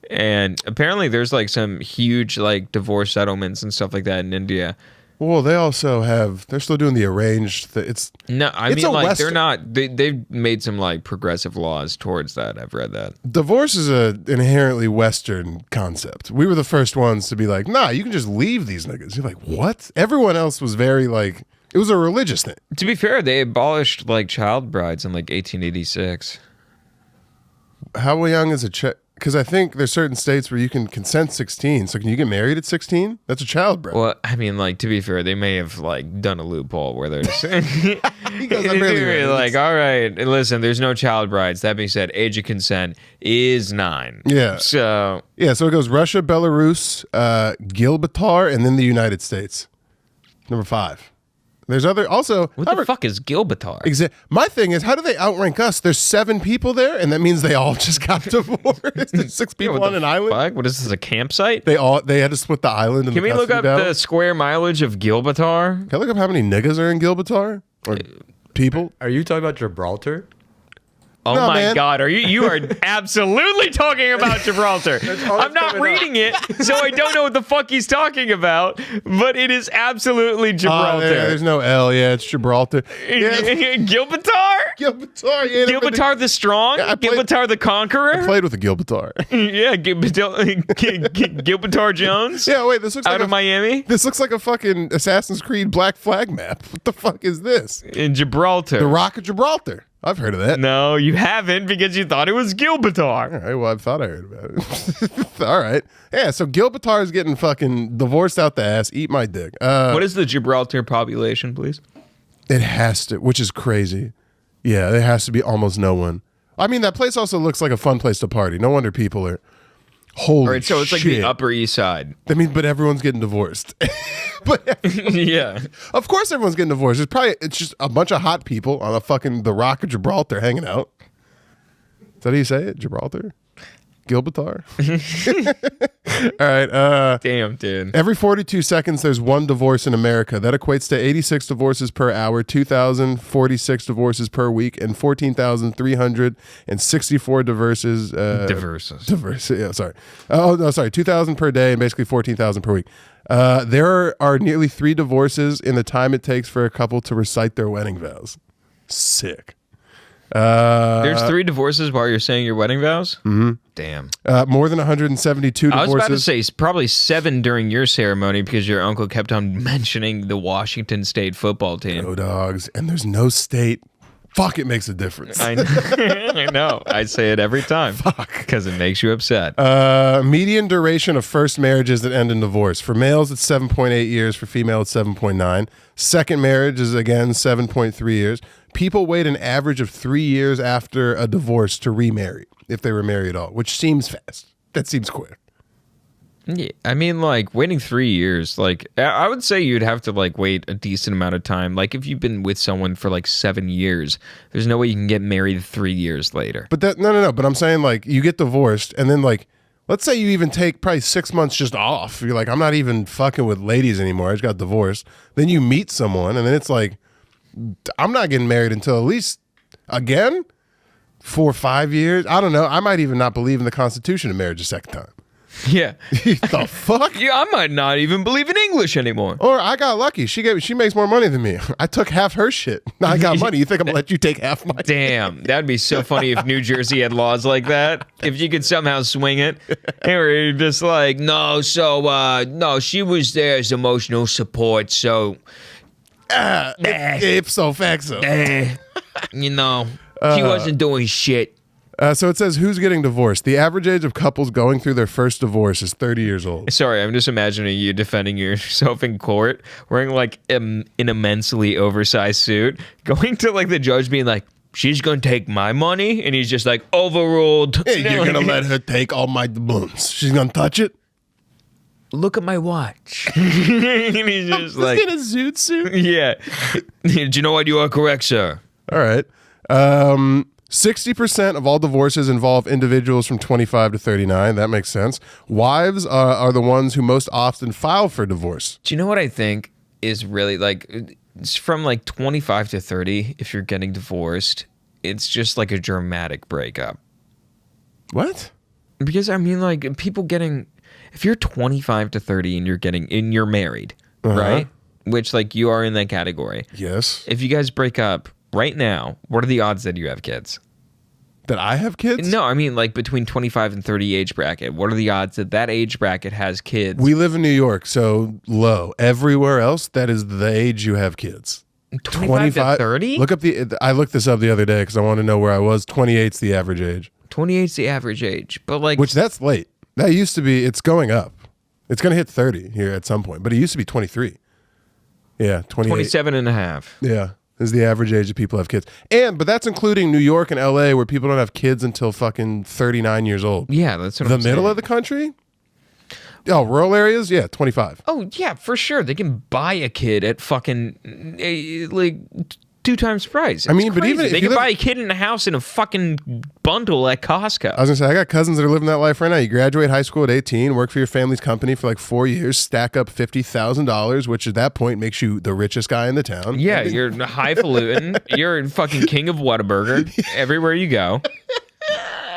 And apparently, there's some huge divorce settlements and stuff like that in India. Well, they also have. They're still doing the arranged. They're not. They've made some progressive laws towards that. I've read that. Divorce is an inherently Western concept. We were the first ones to be like, nah, you can just leave these niggas. You're like, what? Everyone else was very it was a religious thing. To be fair, they abolished child brides in 1886. How young is a child? Because I think there's certain states where you can consent 16. So can you get married at 16? That's a child bride. Well, I mean, to be fair, they may have done a loophole where they're just all right, listen, there's no child brides. That being said, age of consent is 9. Yeah. So it goes Russia, Belarus, Gibraltar, and then the United States. Number 5. There's other also. What the fuck is Gibraltar? My thing is, how do they outrank us? There's 7 people there, and that means they all just got divorced. There's 6 people on an island. Fuck? What is this? A campsite? They had to split the island. Can we look up the square mileage of Gibraltar? Can I look up how many niggas are in Gibraltar or people? Are you talking about Gibraltar? Oh no, my God! You are absolutely talking about Gibraltar? I'm not reading it, so I don't know what the fuck he's talking about. But it is absolutely Gibraltar. There's no L. Yeah, it's Gibraltar. Yeah. Gibraltar. Yeah, Gibraltar the Strong. Yeah, Gibraltar the Conqueror. I played with a Gibraltar. Yeah, Gibraltar Jones. Yeah, wait. This looks out of Miami. This looks like a fucking Assassin's Creed Black Flag map. What the fuck is this? In Gibraltar. The Rock of Gibraltar. I've heard of that. No, you haven't because you thought it was Gibraltar. All right, well, I thought I heard about it. All right. Yeah, so Gibraltar is getting fucking divorced out the ass. Eat my dick. What is the Gibraltar population, please? It has to, which is crazy. Yeah, there has to be almost no one. I mean, that place also looks like a fun place to party. No wonder people are... Holy shit. All right, so it's like the Upper East Side. I mean, but everyone's getting divorced. Yeah. Of course everyone's getting divorced. It's just a bunch of hot people on the Rock of Gibraltar hanging out. Is that how you say it? Gibraltar? Gibraltar? All right. Damn, dude. Every 42 seconds, there's one divorce in America. That equates to 86 divorces per hour, 2,046 divorces per week, and 14,364 divorces. Yeah, sorry. Oh, no, sorry. 2,000 per day and basically 14,000 per week. There are nearly 3 divorces in the time it takes for a couple to recite their wedding vows. Sick. There's 3 divorces while you're saying your wedding vows? Mm-hmm. Damn. More than 172 divorces. I was about to say probably 7 during your ceremony because your uncle kept on mentioning the Washington State football team. Go Dogs. And there's no state. Fuck, it makes a difference. I know. I say it every time. Fuck. Because it makes you upset. Median duration of first marriages that end in divorce. For males, it's 7.8 years. For female, it's 7.9. Second marriage is, again, 7.3 years. People wait an average of 3 years after a divorce to remarry, if they were married at all, which seems fast. That seems quick. Yeah, I mean, like, waiting 3 years, like, I would say you'd have to, like, wait a decent amount of time. Like, if you've been with someone for, like, 7 years, there's no way you can get married 3 years later. But no. But I'm saying, like, you get divorced, and then, like, let's say you even take probably 6 months just off. You're like, I'm not even fucking with ladies anymore. I just got divorced. Then you meet someone, and then it's like, I'm not getting married until at least, again, 4 or 5 years. I don't know. I might even not believe in the Constitution of marriage a second time. Yeah. The fuck? Yeah, I might not even believe in English anymore. Or I got lucky. She makes more money than me. I took half her shit. Now I got money. You think I'm gonna let you take half my? Damn, that'd be so funny if New Jersey had laws like that. If you could somehow swing it, and we're just like, no, she was there as emotional support, so ipso facto. You know, she wasn't doing shit. So it says, who's getting divorced? The average age of couples going through their first divorce is 30 years old. Sorry, I'm just imagining you defending yourself in court, wearing like an immensely oversized suit, going to like the judge being like, she's going to take my money? And he's just like, overruled. Hey, you're going to let her take all my doubloons. She's going to touch it? Look at my watch. And he's just like, in a zoot suit? Yeah. Do you know what? You are correct, sir. All right. 60% of all divorces involve individuals from 25 to 39. That makes sense. Wives are the ones who most often file for divorce. Do you know what I think is really like, it's from like 25 to 30, if you're getting divorced, it's just like a dramatic breakup. What? Because I mean, like, people getting, if you're 25 to 30 and you're married, right? Which like you are in that category. Yes. If you guys break up right now, what are the odds that you have kids? That I have kids? No, I mean like between 25 and 30 age bracket. What are the odds that that age bracket has kids? We live in New York, so low. Everywhere else, that is the age you have kids. 25 to 30? Look up I looked this up the other day because I wanted to know where I was. 28's the average age. 28's the average age, but like, which that's late. That used to be. It's going up. It's going to hit 30 here at some point, but it used to be 23. Yeah, 28. 27 and a half. Yeah. Is the average age of people who have kids. But that's including New York and LA where people don't have kids until fucking 39 years old. Yeah, that's what I'm saying. The middle of the country? Oh, rural areas? Yeah, 25. Oh, yeah, for sure. They can buy a kid at fucking like 2 times price. I mean, but even if they you can buy a kid in a house in a fucking bundle at Costco. I was gonna say, I got cousins that are living that life right now. You graduate high school at 18, work for your family's company for like 4 years, stack up $50,000, which at that point makes you the richest guy in the town. Yeah, you're highfalutin. You're fucking king of Whataburger everywhere you go.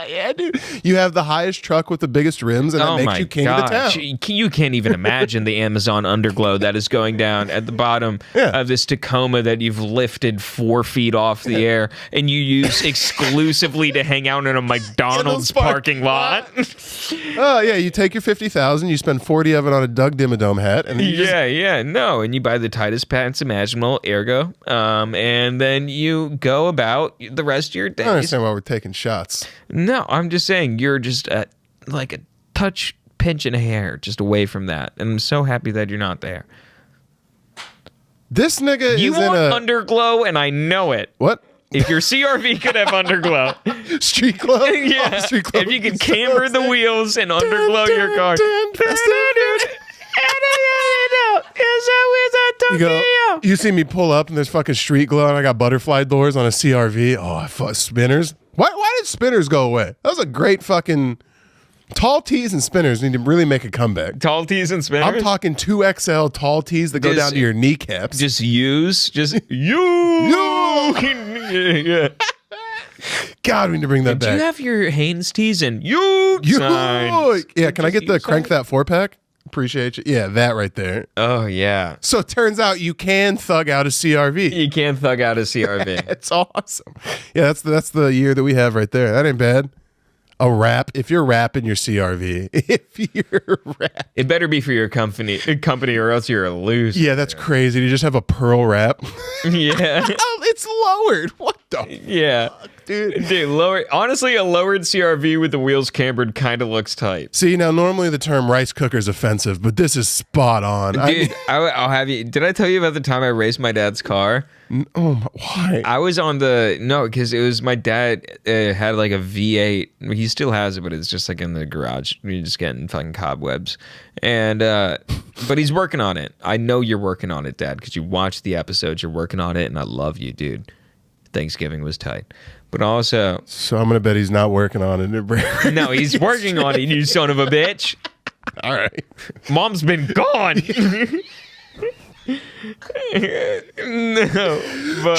Yeah, dude. You have the highest truck with the biggest rims, and that makes you king of the town. You can't even imagine the Amazon underglow that is going down at the bottom of this Tacoma that you've lifted 4 feet off the air, and you use exclusively to hang out in a McDonald's parking lot. Oh, yeah. You take your $50,000, you spend 40 of it on a Doug Dimmadome hat. And and you buy the tightest pants imaginable, ergo, and then you go about the rest of your days. I don't understand why we're taking shots. No, I'm just saying you're just like a touch, pinch, and a hair just away from that. And I'm so happy that you're not there. This nigga you is in want a... underglow, and I know it. What? If your CRV could have underglow. Street glow? Yeah. Oh, street glow. If you could camber the wheels and underglow your car. You see me pull up and there's fucking street glow and I got butterfly doors on a CRV. Oh, spinners. Why did spinners go away? That was a great fucking Tall tees and spinners need to really make a comeback. Tall tees and spinners? I'm talking 2XL tall tees that go down to your kneecaps. Just use. Yeah. God, we need to bring that back. Do you have your Hanes tees and you signs? Yeah, can I get the crank that 4-pack? Appreciate you. Yeah, that right there. Oh, yeah. So it turns out you can thug out a CRV. You can thug out a CRV. It's awesome. Yeah, that's the year that we have right there. That ain't bad. A wrap. If you're rapping your CRV. If you're rapping. It better be for your company or else you're a loser. Yeah, that's crazy. You just have a pearl wrap. Yeah. Oh, it's lowered. What the Yeah. fuck, dude? Dude, honestly, a lowered CRV with the wheels cambered kind of looks tight. See, now normally the term rice cooker is offensive, but this is spot on. Dude, I'll have you. Did I tell you about the time I raced my dad's car? Why? I was on because it was my dad had like a V8. He still has it, but it's just like in the garage. You're just getting fucking cobwebs. And, but he's working on it. I know you're working on it, Dad, because you watched the episodes. You're working on it, and I love you, dude. Thanksgiving was tight. But also... So I'm going to bet he's not working on it. No, he's working on it, you son of a bitch. All right. Mom's been gone. No, but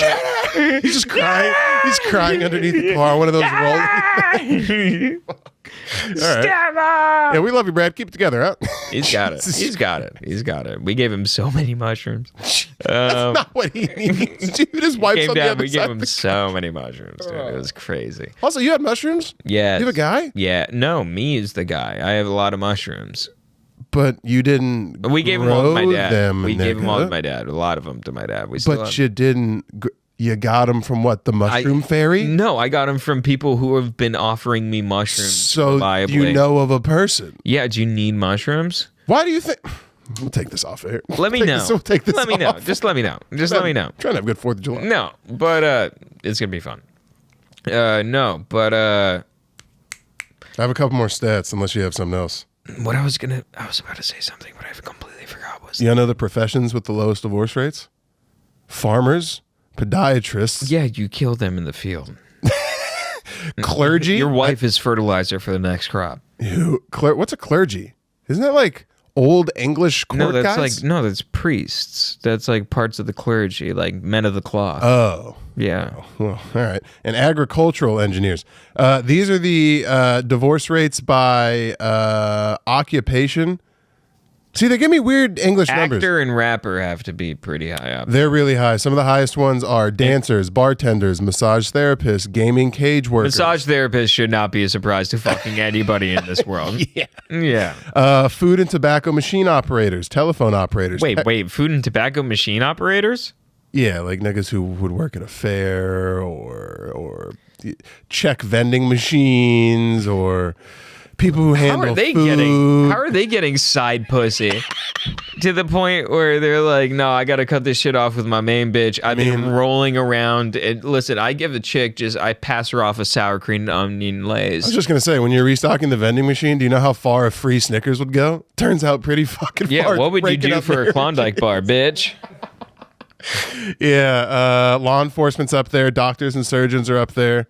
He's just crying. He's crying underneath the car. One of those rolling. All right. Yeah, we love you, Brad. Keep it together, huh? He's got it. He's got it. He's got it. We gave him so many mushrooms. That's not what he needs. Dude, his wife's on the other We side. gave him so many mushrooms, dude. It was crazy. Also, you had mushrooms? Yeah. You have a guy? Yeah. No, me is the guy. I have a lot of mushrooms. But you didn't. We gave them all to my dad. Them We gave them all to nigga. my dad. A lot of them to my dad. We still But have... you didn't. You got them from what? The mushroom fairy? No, I got them from people who have been offering me mushrooms. So reliably. you know of a person. Yeah. Do you need mushrooms? Why do you think? We'll take this off air. Let me know. We'll take this let me know. off. Just let me know. Just let me know. Trying to have a good 4th of July. No, but it's gonna be fun. No, but I have a couple more stats unless you have something else. what I was about to say something, but I completely forgot. You know the professions with the lowest divorce rates? Farmers, podiatrists, Yeah, you kill them in the field. clergy. Your wife is fertilizer for the next crop. What's a clergy? Isn't that like old English court No, that's guys? that's priests. That's like parts of the clergy, like men of the cloth. Oh. Yeah. Well, all right. And agricultural engineers. These are the divorce rates by occupation. See, they give me weird English numbers. Actor and rapper have to be pretty high up. They're really high. Some of the highest ones are dancers, bartenders, massage therapists, gaming cage workers. Massage therapists should not be a surprise to fucking anybody in this world. Yeah. Yeah. Food and tobacco machine operators, telephone operators. Wait. Food and tobacco machine operators? Yeah, like niggas who would work at a fair or check vending machines or people who handle food. How are they getting side pussy to the point where they're like, no, I got to cut this shit off with my main bitch. I've been rolling around. And listen, I give the chick I pass her off a sour cream and onion Lays. I was just going to say, when you're restocking the vending machine, do you know how far a free Snickers would go? Turns out pretty fucking far. Yeah, what would you do for a Klondike bar, bitch? Yeah, law enforcement's up there. Doctors and surgeons are up there.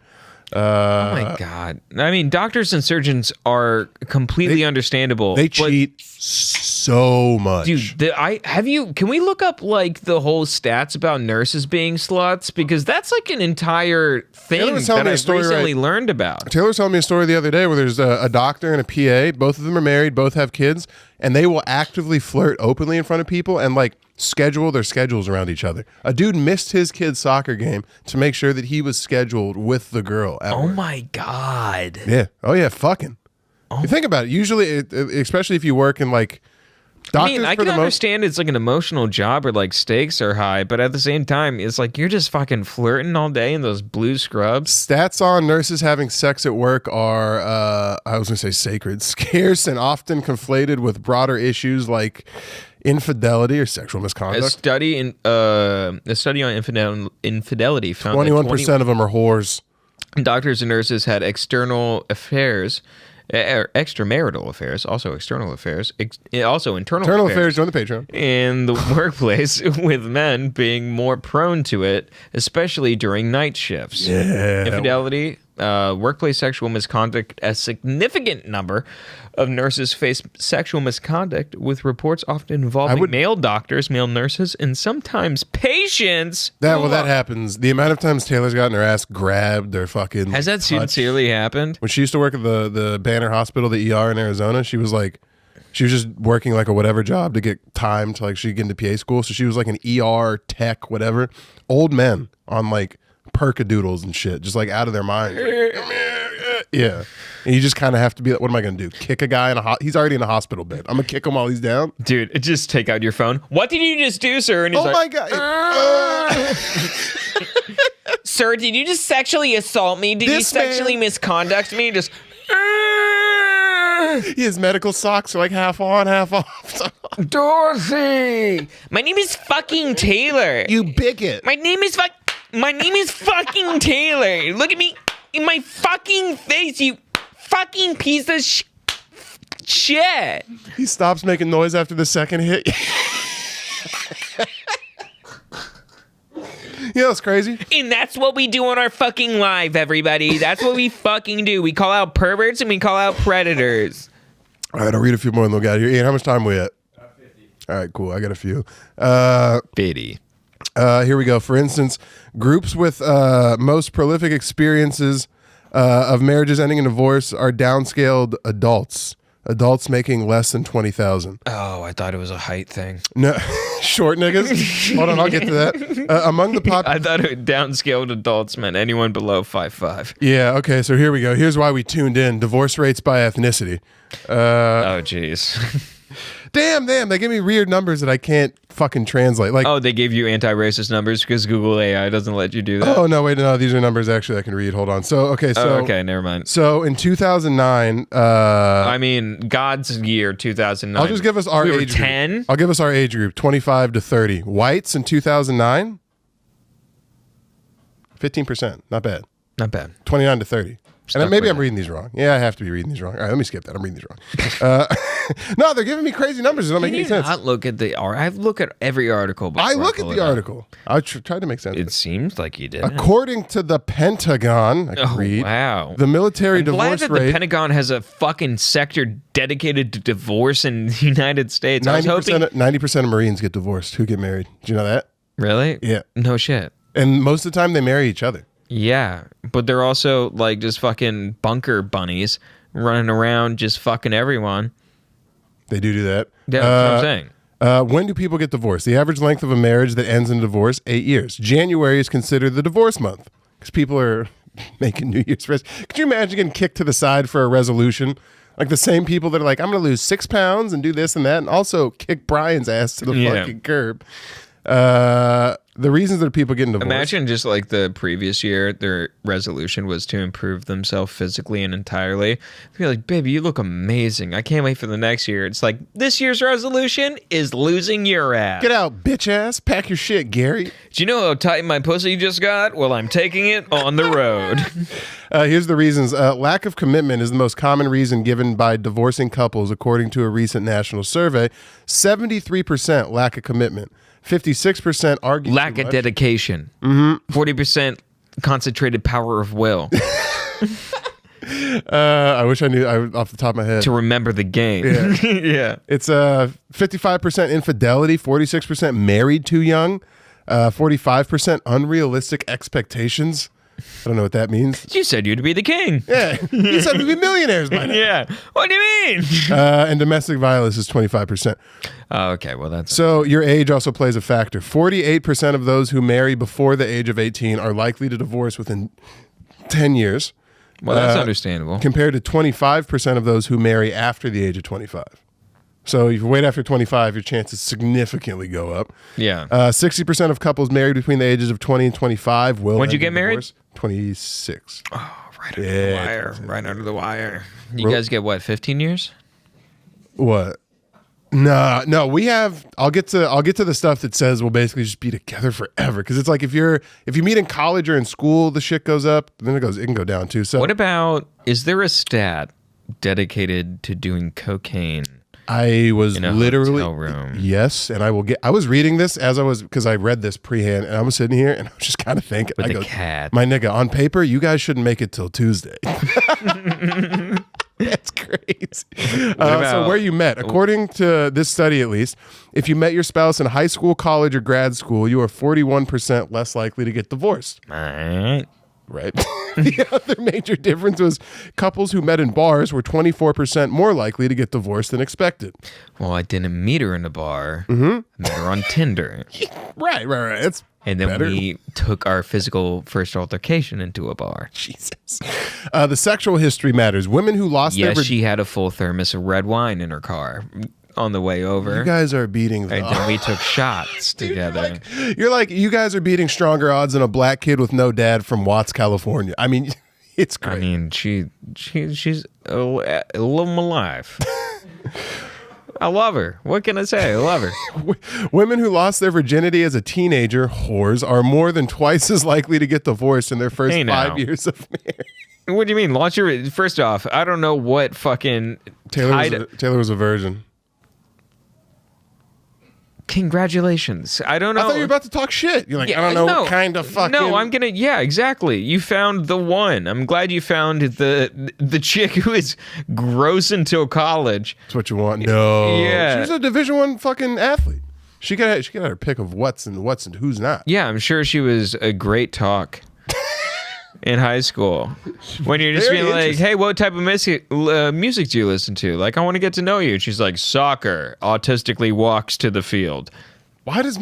Oh my God. I mean, doctors and surgeons are completely understandable. They cheat so much. Dude, can we look up like the whole stats about nurses being sluts? Because that's like an entire thing that I've recently learned about. Taylor was telling me a story the other day where there's a doctor and a PA. Both of them are married, both have kids, and they will actively flirt openly in front of people and like schedule their schedules around each other. A dude missed his kid's soccer game to make sure that he was scheduled with the girl at work. My God. Yeah. Oh yeah, fucking. You think about it. Usually, especially if you work in like doctors, I can understand it's like an emotional job or like stakes are high, but at the same time, it's like you're just fucking flirting all day in those blue scrubs. Stats on nurses having sex at work are, I was going to say sacred, scarce, and often conflated with broader issues like infidelity or sexual misconduct. A study on infidelity found 21% of them are whores. Doctors and nurses had external affairs, extramarital affairs, also external affairs, also internal affairs. Join the Patreon. In the workplace, with men being more prone to it, especially during night shifts. Yeah. Infidelity workplace sexual misconduct. A significant number of nurses face sexual misconduct, with reports often involving male doctors, male nurses, and sometimes patients. That happens. The amount of times Taylor's gotten her ass grabbed or fucking has that sincerely happened? When she used to work at the Banner Hospital, the ER in Arizona, she was just working like a whatever job to get time to like she could get into PA school. So she was like an ER tech, whatever. Old men on like percadoodles and shit, just like out of their mind. Yeah. And you just kind of have to be like, what am I going to do? Kick a guy he's already in a hospital bed. I'm going to kick him while he's down? Dude, just take out your phone. What did you just do, sir? And he's my God. Sir, did you just sexually assault me? Did you sexually misconduct me? Just... His medical socks are like half on, half off. Dorothy! My name is fucking Taylor. You bigot. My name is fucking Taylor. Look at me in my fucking face, you fucking piece of shit. He stops making noise after the second hit. Yeah, that's crazy. And that's what we do on our fucking live, everybody. That's what we fucking do. We call out perverts and we call out predators. All right, I'll read a few more and we'll get out of here. Ian, how much time are we at? 50. All right, cool. I got a few. 50. Here we go. For instance, groups with most prolific experiences of marriages ending in divorce are downscaled adults. Adults making less than 20,000. Oh, I thought it was a height thing. No, short niggas. Hold on, I'll get to that. Among the I thought it downscaled adults meant anyone below 5'5". Yeah. Okay. So here we go. Here's why we tuned in: divorce rates by ethnicity. Oh, jeez. Damn. They give me weird numbers that I can't fucking translate. Like, oh, they gave you anti-racist numbers because Google AI doesn't let you do that. Oh no, wait, no, these are numbers actually I can read. Hold on. So okay, never mind. So in 2009, I mean God's year 2009. I'll just give us our age 10. Group. I'll give us our age group: 25 to 30. Whites in 2009, 15%. Not bad. Not bad. 29 to 30. And maybe I'm reading these wrong. Yeah, I have to be reading these wrong. All right, let me skip that. I'm reading these wrong. No, they're giving me crazy numbers. It don't make any sense. Not look at the I look at every article. I look at the article. I tried to make sense. It seems like you did. According to the Pentagon, I can read. Wow. The military I'm divorce glad that rate. The Pentagon has a fucking sector dedicated to divorce in the United States. 90% of Marines get divorced. Who get married? Do you know that? Really? Yeah. No shit. And most of the time they marry each other. Yeah, but they're also like just fucking bunker bunnies running around just fucking everyone. They do that. Yeah, that's what I'm saying. When do people get divorced? The average length of a marriage that ends in divorce, 8 years. January is considered the divorce month because people are making New Year's resolutions. Could you imagine getting kicked to the side for a resolution? Like the same people that are like, I'm going to lose 6 pounds and do this and that, and also kick Brian's ass to the fucking curb. The reasons that people getting divorced. Imagine just like the previous year, their resolution was to improve themselves physically and entirely. They'd be like, baby, you look amazing. I can't wait for the next year. It's like, this year's resolution is losing your ass. Get out, bitch ass. Pack your shit, Gary. Do you know how tight my pussy just got? Well, I'm taking it on the road. Here's the reasons. Lack of commitment is the most common reason given by divorcing couples, according to a recent national survey. 73% lack of commitment. 56% argue lack of dedication. 40% concentrated power of will. I wish I knew off the top of my head. To remember the game. Yeah. Yeah. It's 55% infidelity, 46% married too young, 45% unrealistic expectations. I don't know what that means. You said you'd be the king. Yeah. You said we'd be millionaires by now. Yeah. What do you mean? And domestic violence is 25%. Oh, okay. Well, that's... So your age also plays a factor. 48% of those who marry before the age of 18 are likely to divorce within 10 years. Well, that's understandable. Compared to 25% of those who marry after the age of 25. So if you wait after 25, your chances significantly go up. Yeah. 60% of couples married between the ages of 20 and 25 will... When'd you get married? 26. Oh, right under the wire. Right under the wire. You guys get what, 15 years? What? No, we have. I'll get to the stuff that says we'll basically just be together forever. Because it's like if you meet in college or in school, the shit goes up. Then it can go down too. So what about? Is there a stat dedicated to doing cocaine I was in a literally hotel room. Yes, and I was reading this because I read this pre-hand, and I was sitting here and I was just kind of thinking, With the cat. my nigga, on paper, you guys shouldn't make it till Tuesday. That's crazy. So where you met, according to this study at least, if you met your spouse in high school, college, or grad school, you are 41% less likely to get divorced. All right. Right. The other major difference was couples who met in bars were 24% more likely to get divorced than expected. Well, I didn't meet her in a bar. I met her on Tinder. Right. It's And then better. we took our physical first altercation into a bar. Jesus. The sexual history matters. Women who lost their Yes, she had a full thermos of red wine in her car on the way over. You guys are beating the And then we took shots together. You're like, you guys are beating stronger odds than a black kid with no dad from Watts, California. I mean, it's great. I mean, she's a little alive. I love her. What can I say? I love her. Women who lost their virginity as a teenager, whores, are more than twice as likely to get divorced in their first 5 years of marriage. What do you mean? First off, I don't know what fucking Taylor was a virgin. Congratulations. I don't know. I thought you were about to talk shit. You're like, I don't know what kind of fucking... No, I'm gonna... Yeah, exactly. You found the one. I'm glad you found the chick who is gross until college. That's what you want? No. Yeah. She's a Division I fucking athlete. She got her pick of what's and who's not. Yeah, I'm sure she was a great talk in high school. When you're just being like, hey, what type of music do you listen to? Like, I want to get to know you. And she's like, soccer, autistically walks to the field. Why does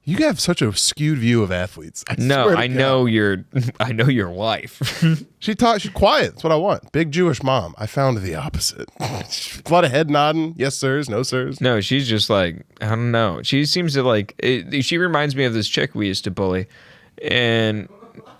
you have such a skewed view of athletes? I know your wife. She's quiet. That's what I want. Big Jewish mom. I found the opposite. A lot of head nodding. Yes, sirs. No, sirs. No, she's just like, I don't know. She seems to like, she reminds me of this chick we used to bully. And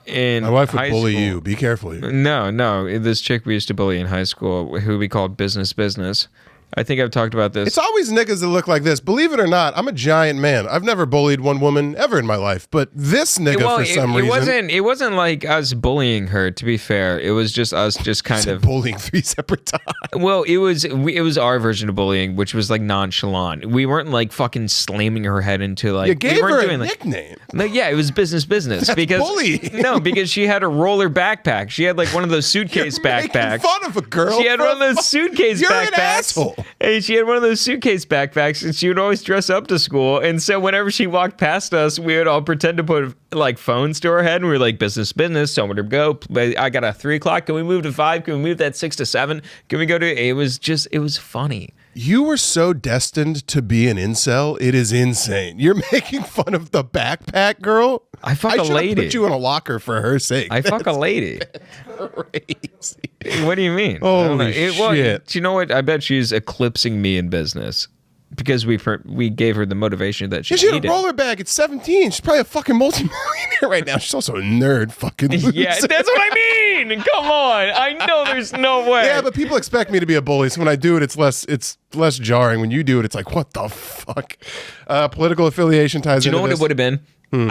in my wife would high bully school, you. Be careful here. No. This chick we used to bully in high school who we called business. I think I've talked about this. It's always niggas that look like this. Believe it or not, I'm a giant man. I've never bullied one woman ever in my life, but this nigga for some reason. It wasn't like us bullying her, to be fair. It was just us just kind of bullying 3 separate times. Well, it was our version of bullying, which was like nonchalant. We weren't like fucking slamming her head into like. You gave we weren't her a doing, nickname. No, yeah, it was business That's because bullying. No, because she had a roller backpack. She had like one of those suitcase backpacks. Making fun of a girl. She had one of those suitcase You're backpacks. An asshole. And she had one of those suitcase backpacks, and she would always dress up to school. And so whenever she walked past us, we would all pretend to put like phones to her head, and we were like, business, somewhere to go. I got a 3 o'clock. Can we move to 5? Can we move that 6 to 7? Can we go to? It was funny. You were so destined to be an incel. It is insane. You're making fun of the backpack girl. I fuck a lady. Put you in a locker for her sake. I fuck a lady. Crazy. What do you mean? Holy shit. Do you know what? I bet she's eclipsing me in business because we gave her the motivation that she needed. She had a roller bag at 17. She's probably a fucking multimillionaire right now. She's also a nerd fucking loser. Yeah, that's what I mean. Come on. I know there's no way. Yeah, but people expect me to be a bully. So when I do it, it's less jarring. When you do it, it's like, what the fuck? Political affiliation ties into this. Do you know what it would have been?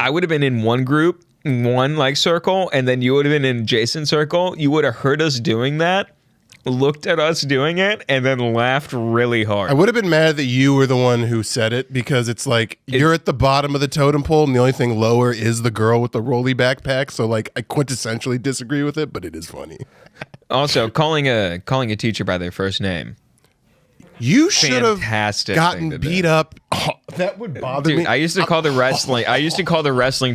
I would have been in one group, one like circle, and then you would have been in Jason's circle. You would have heard us doing that, looked at us doing it, and then laughed really hard. I would have been mad that you were the one who said it because it's like you're at the bottom of the totem pole and the only thing lower is the girl with the rolly backpack. So like I quintessentially disagree with it, but it is funny. Also, calling a teacher by their first name. You should have gotten beat up. Oh, that would bother me. I used to call the wrestling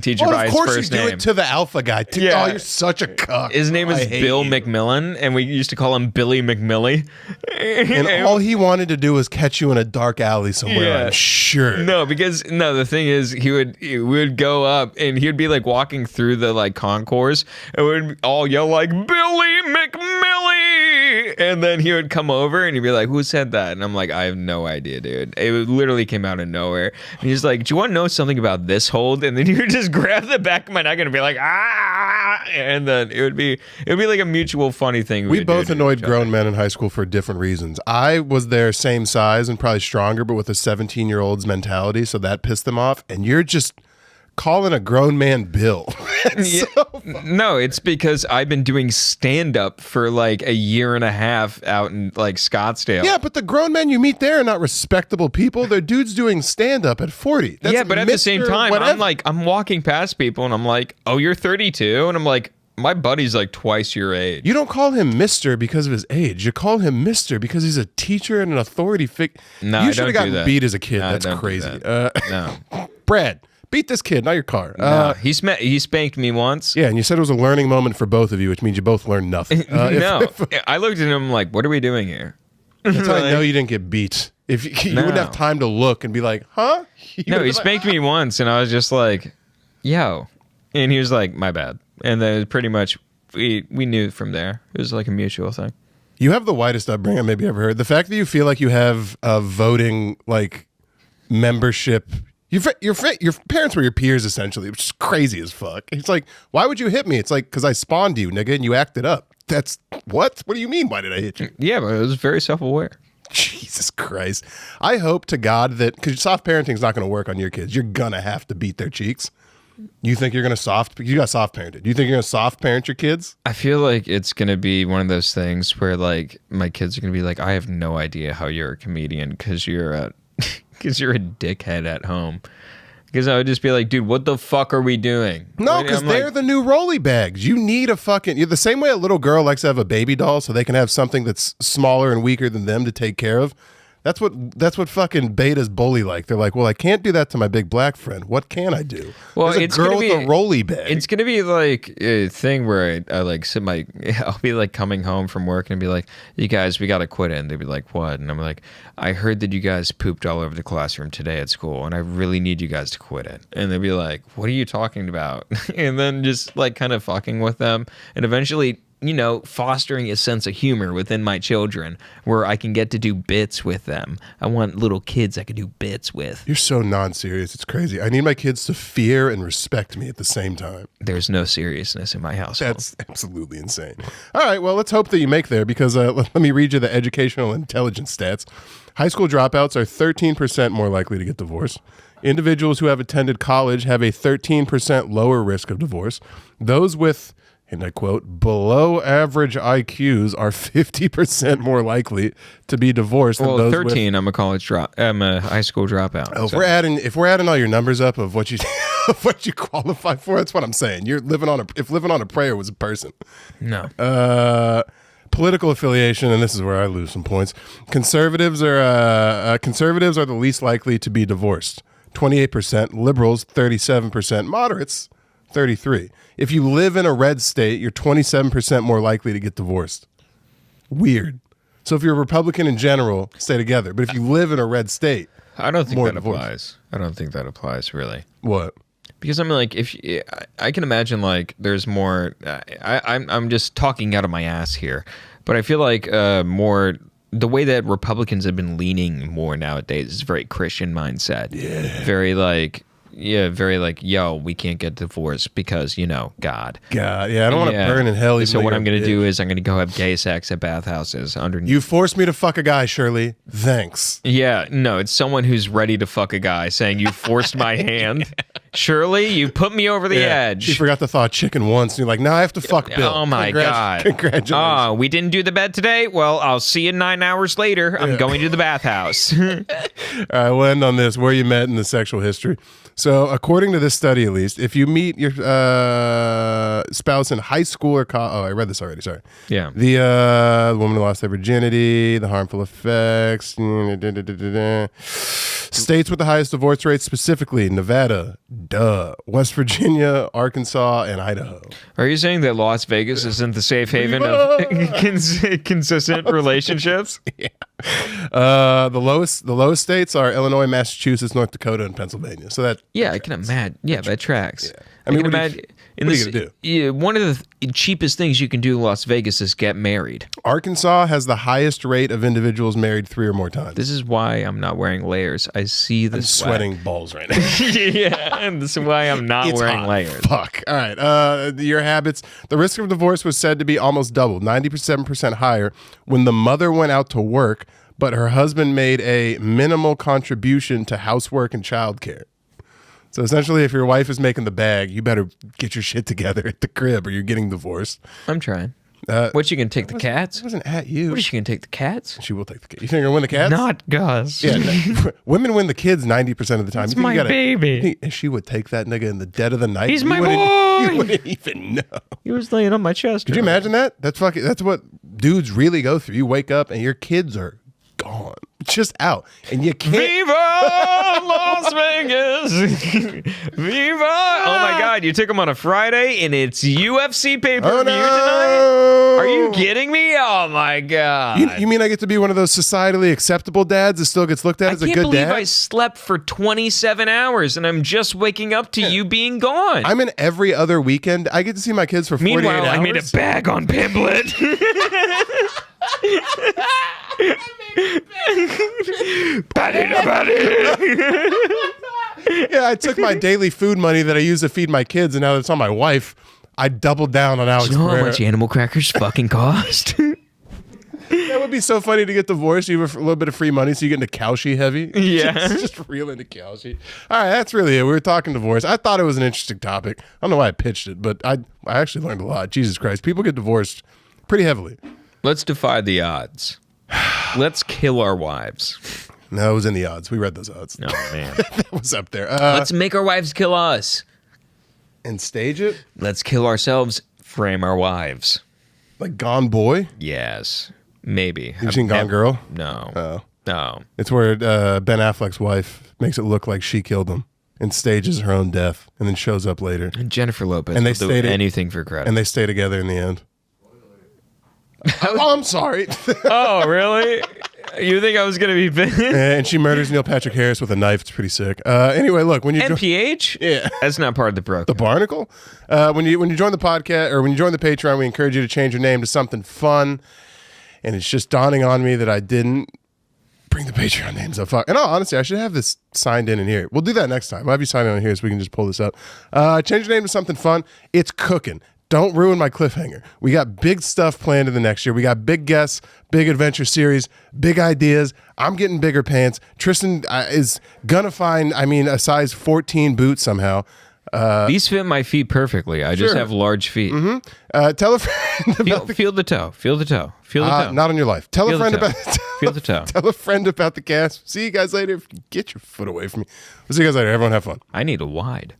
teacher by his first name. Of course you do it to the alpha guy. Yeah. Oh, you're such a cuck. His name is Bill McMillan, and we used to call him Billy McMillie. And all he wanted to do was catch you in a dark alley somewhere, I'm sure. No, the thing is, we would go up, and he would be like walking through the like concourse, and we would all yell like, Billy McMillie! And then he would come over, and he'd be like, who said that? And I'm like, I have no idea, dude. It literally came out of nowhere. And he's like, do you want to know something about this hold? And then he would just grab the back of my neck and be like, ah! And then it would be like a mutual funny thing. We both annoyed grown men in high school for different reasons. I was their same size and probably stronger, but with a 17-year-old's mentality, so that pissed them off. And you're just calling a grown man Bill? No, it's because I've been doing stand-up for like a year and a half out in like Scottsdale. Yeah, but the grown men you meet there are not respectable people. They're dudes doing stand-up at 40. That's but at the same time, whatever. I'm walking past people and I'm like, oh, you're 32? And I'm like, my buddy's like twice your age. You don't call him Mr. because of his age. You call him Mr. because he's a teacher and an authority figure. No, you should have gotten beat as a kid. No, That's crazy. No. Brad, beat this kid, not your car. No, he spanked me once. Yeah, and you said it was a learning moment for both of you, which means you both learned nothing. I looked at him like, what are we doing here? That's how I know you didn't get beat. If you wouldn't have time to look and be like, huh? No, he spanked me once, and I was just like, yo. And he was like, my bad. And then pretty much we knew from there. It was like a mutual thing. You have the whitest upbringing I've maybe ever heard. The fact that you feel like you have a voting like membership. Your parents were your peers essentially, which is crazy as fuck. It's like, why would you hit me? It's like, because I spawned you, nigga, and you acted up. That's what? What do you mean? Why did I hit you? Yeah, but it was very self-aware. Jesus Christ. I hope to God that, because soft parenting is not going to work on your kids. You're going to have to beat their cheeks. You think you're going to you got soft parented. Do you think you're going to soft parent your kids? I feel like it's going to be one of those things where like my kids are going to be like, I have no idea how you're a comedian because you're a dickhead at home. Because I would just be like, dude, what the fuck are we doing? No, because they're the new rolly bags. You need you're the same way a little girl likes to have a baby doll so they can have something that's smaller and weaker than them to take care of. That's what fucking betas bully like. They're like, well, I can't do that to my big black friend. What can I do? Well, there's a it's girl with a rolly bag. It's gonna be like a thing where I like I'll be like coming home from work and be like, you guys, we gotta quit it. And they'd be like, what? And I'm like, I heard that you guys pooped all over the classroom today at school, and I really need you guys to quit it. And they'd be like, what are you talking about? And then just like kind of fucking with them, and eventually, fostering a sense of humor within my children where I can get to do bits with them. I want little kids I can do bits with. You're so non-serious. It's crazy. I need my kids to fear and respect me at the same time. There's no seriousness in my household. That's absolutely insane. All right, well, let's hope that you make there because let me read you the educational intelligence stats. High school dropouts are 13% more likely to get divorced. Individuals who have attended college have a 13% lower risk of divorce. Those with, and I quote, below average IQs are 50% more likely to be divorced than those 13, with... I'm a high school dropout. Oh, so. If we're adding all your numbers up of what you of what you qualify for, that's what I'm saying. You're living on a prayer was a person. No. Political affiliation, and this is where I lose some points. Conservatives are the least likely to be divorced. 28%, liberals 37%, moderates 33%. If you live in a red state, you're 27% more likely to get divorced. Weird. So if you're a Republican in general, stay together. But if you live in a red state, I don't think that applies. I don't think that applies, really. What? Because I'm like, I can imagine like there's more. I'm just talking out of my ass here, but I feel like more. The way that Republicans have been leaning more nowadays is very Christian mindset. Yeah. Very like, yo, we can't get divorced because, God. God, yeah, I don't want to burn in hell. So what I'm going to do is I'm going to go have gay sex at bathhouses underneath. You forced me to fuck a guy, Shirley. Thanks. Yeah, no, it's someone who's ready to fuck a guy saying, you forced my hand. Shirley, you put me over the edge. She forgot to thaw chicken once, and you're like, now I have to fuck Bill. Oh, my God. Congratulations. Oh, we didn't do the bed today? Well, I'll see you 9 hours later. I'm going to the bathhouse. All right, we'll end on this. Where you met in the sexual history. So, according to this study, at least, if you meet your spouse in high school or college... Oh, I read this already, sorry. Yeah. The woman who lost their virginity, the harmful effects... States with the highest divorce rates, specifically Nevada, West Virginia, Arkansas, and Idaho. Are you saying that Las Vegas isn't the safe haven of consistent relationships? Yeah. The lowest states are Illinois, Massachusetts, North Dakota, and Pennsylvania. So that I can imagine. Yeah, that tracks. Yeah. I can imagine. What are you gonna do? One of the cheapest things you can do in Las Vegas is get married. Arkansas has the highest rate of individuals married 3 or more times. This is why I'm not wearing layers. I see the sweat. Sweating balls right now. Yeah, and this is why I'm not wearing hot. layers. Fuck. All right. Your habits. The risk of divorce was said to be almost double, 97% higher, when the mother went out to work, but her husband made a minimal contribution to housework and childcare. So essentially, if your wife is making the bag, you better get your shit together at the crib or you're getting divorced. I'm trying. What, you gonna take the cats? It wasn't at you. What, is she gonna take the cats? She will take the kids. You think you're gonna win the cats? Not Gus. Yeah, no, women win the kids 90% of the time. It's my baby. And she would take that nigga in the dead of the night. He's my boy. You boy. wouldn't even know. He was laying on my chest. Could you imagine that? That's what dudes really go through. You wake up and your kids are gone, just out, and you can't. Viva Las Vegas! Viva! Oh my God! You took him on a Friday, and it's UFC pay-per-view tonight. Are you kidding me? Oh my God! You mean I get to be one of those societally acceptable dads that still gets looked at as a good dad? I can't believe I slept for 27 hours, and I'm just waking up to you being gone. I'm in every other weekend. I get to see my kids for 48 hours. Meanwhile, I made a bag on Pimlet. Yeah, I took my daily food money that I use to feed my kids, and now that it's on my wife, I doubled down on Alex. Do you know Pereira. how much animal crackers fucking cost? That would be so funny to get divorced. You have a little bit of free money, so you get into cowshy heavy. Yeah. just real into cowshy. All right, that's really it. We were talking divorce. I thought it was an interesting topic. I don't know why I pitched it, but I actually learned a lot. Jesus Christ. People get divorced pretty heavily. Let's defy the odds. Let's kill our wives. No, it was in the odds. We read those odds. Oh, man. That was up there. Let's make our wives kill us. And stage it? Let's kill ourselves, frame our wives. Like Gone Boy? Yes. Maybe. You've seen Gone Girl? No. Oh. No. It's where Ben Affleck's wife makes it look like she killed him and stages her own death and then shows up later. And Jennifer Lopez And they will do anything for credit. And they stay together in the end. Oh, I'm sorry. Oh, really? You think I was going to be And she murders Neil Patrick Harris with a knife. It's pretty sick. Anyway, look, when you NPH? Yeah. That's not part of the program. The Barnacle? When you join the podcast or when you join the Patreon, we encourage you to change your name to something fun. And it's just dawning on me that I didn't bring the Patreon names up. Fuck. And honestly, I should have this signed in here. We'll do that next time. I'll have you sign in here so we can just pull this up. Change your name to something fun. It's cooking. Don't ruin my cliffhanger. We got big stuff planned in the next year. We got big guests, big adventure series, big ideas. I'm getting bigger pants. Tristan is gonna find, a size 14 boot somehow. These fit my feet perfectly. I just have large feet. Mm-hmm. Tell a friend. Feel the toe. Feel the toe. Feel the toe. Not on your life. Tell Feel a friend the toe. about. Feel the toe. Tell a friend about the cast. See you guys later. Get your foot away from me. We'll see you guys later. Everyone have fun. I need a wide.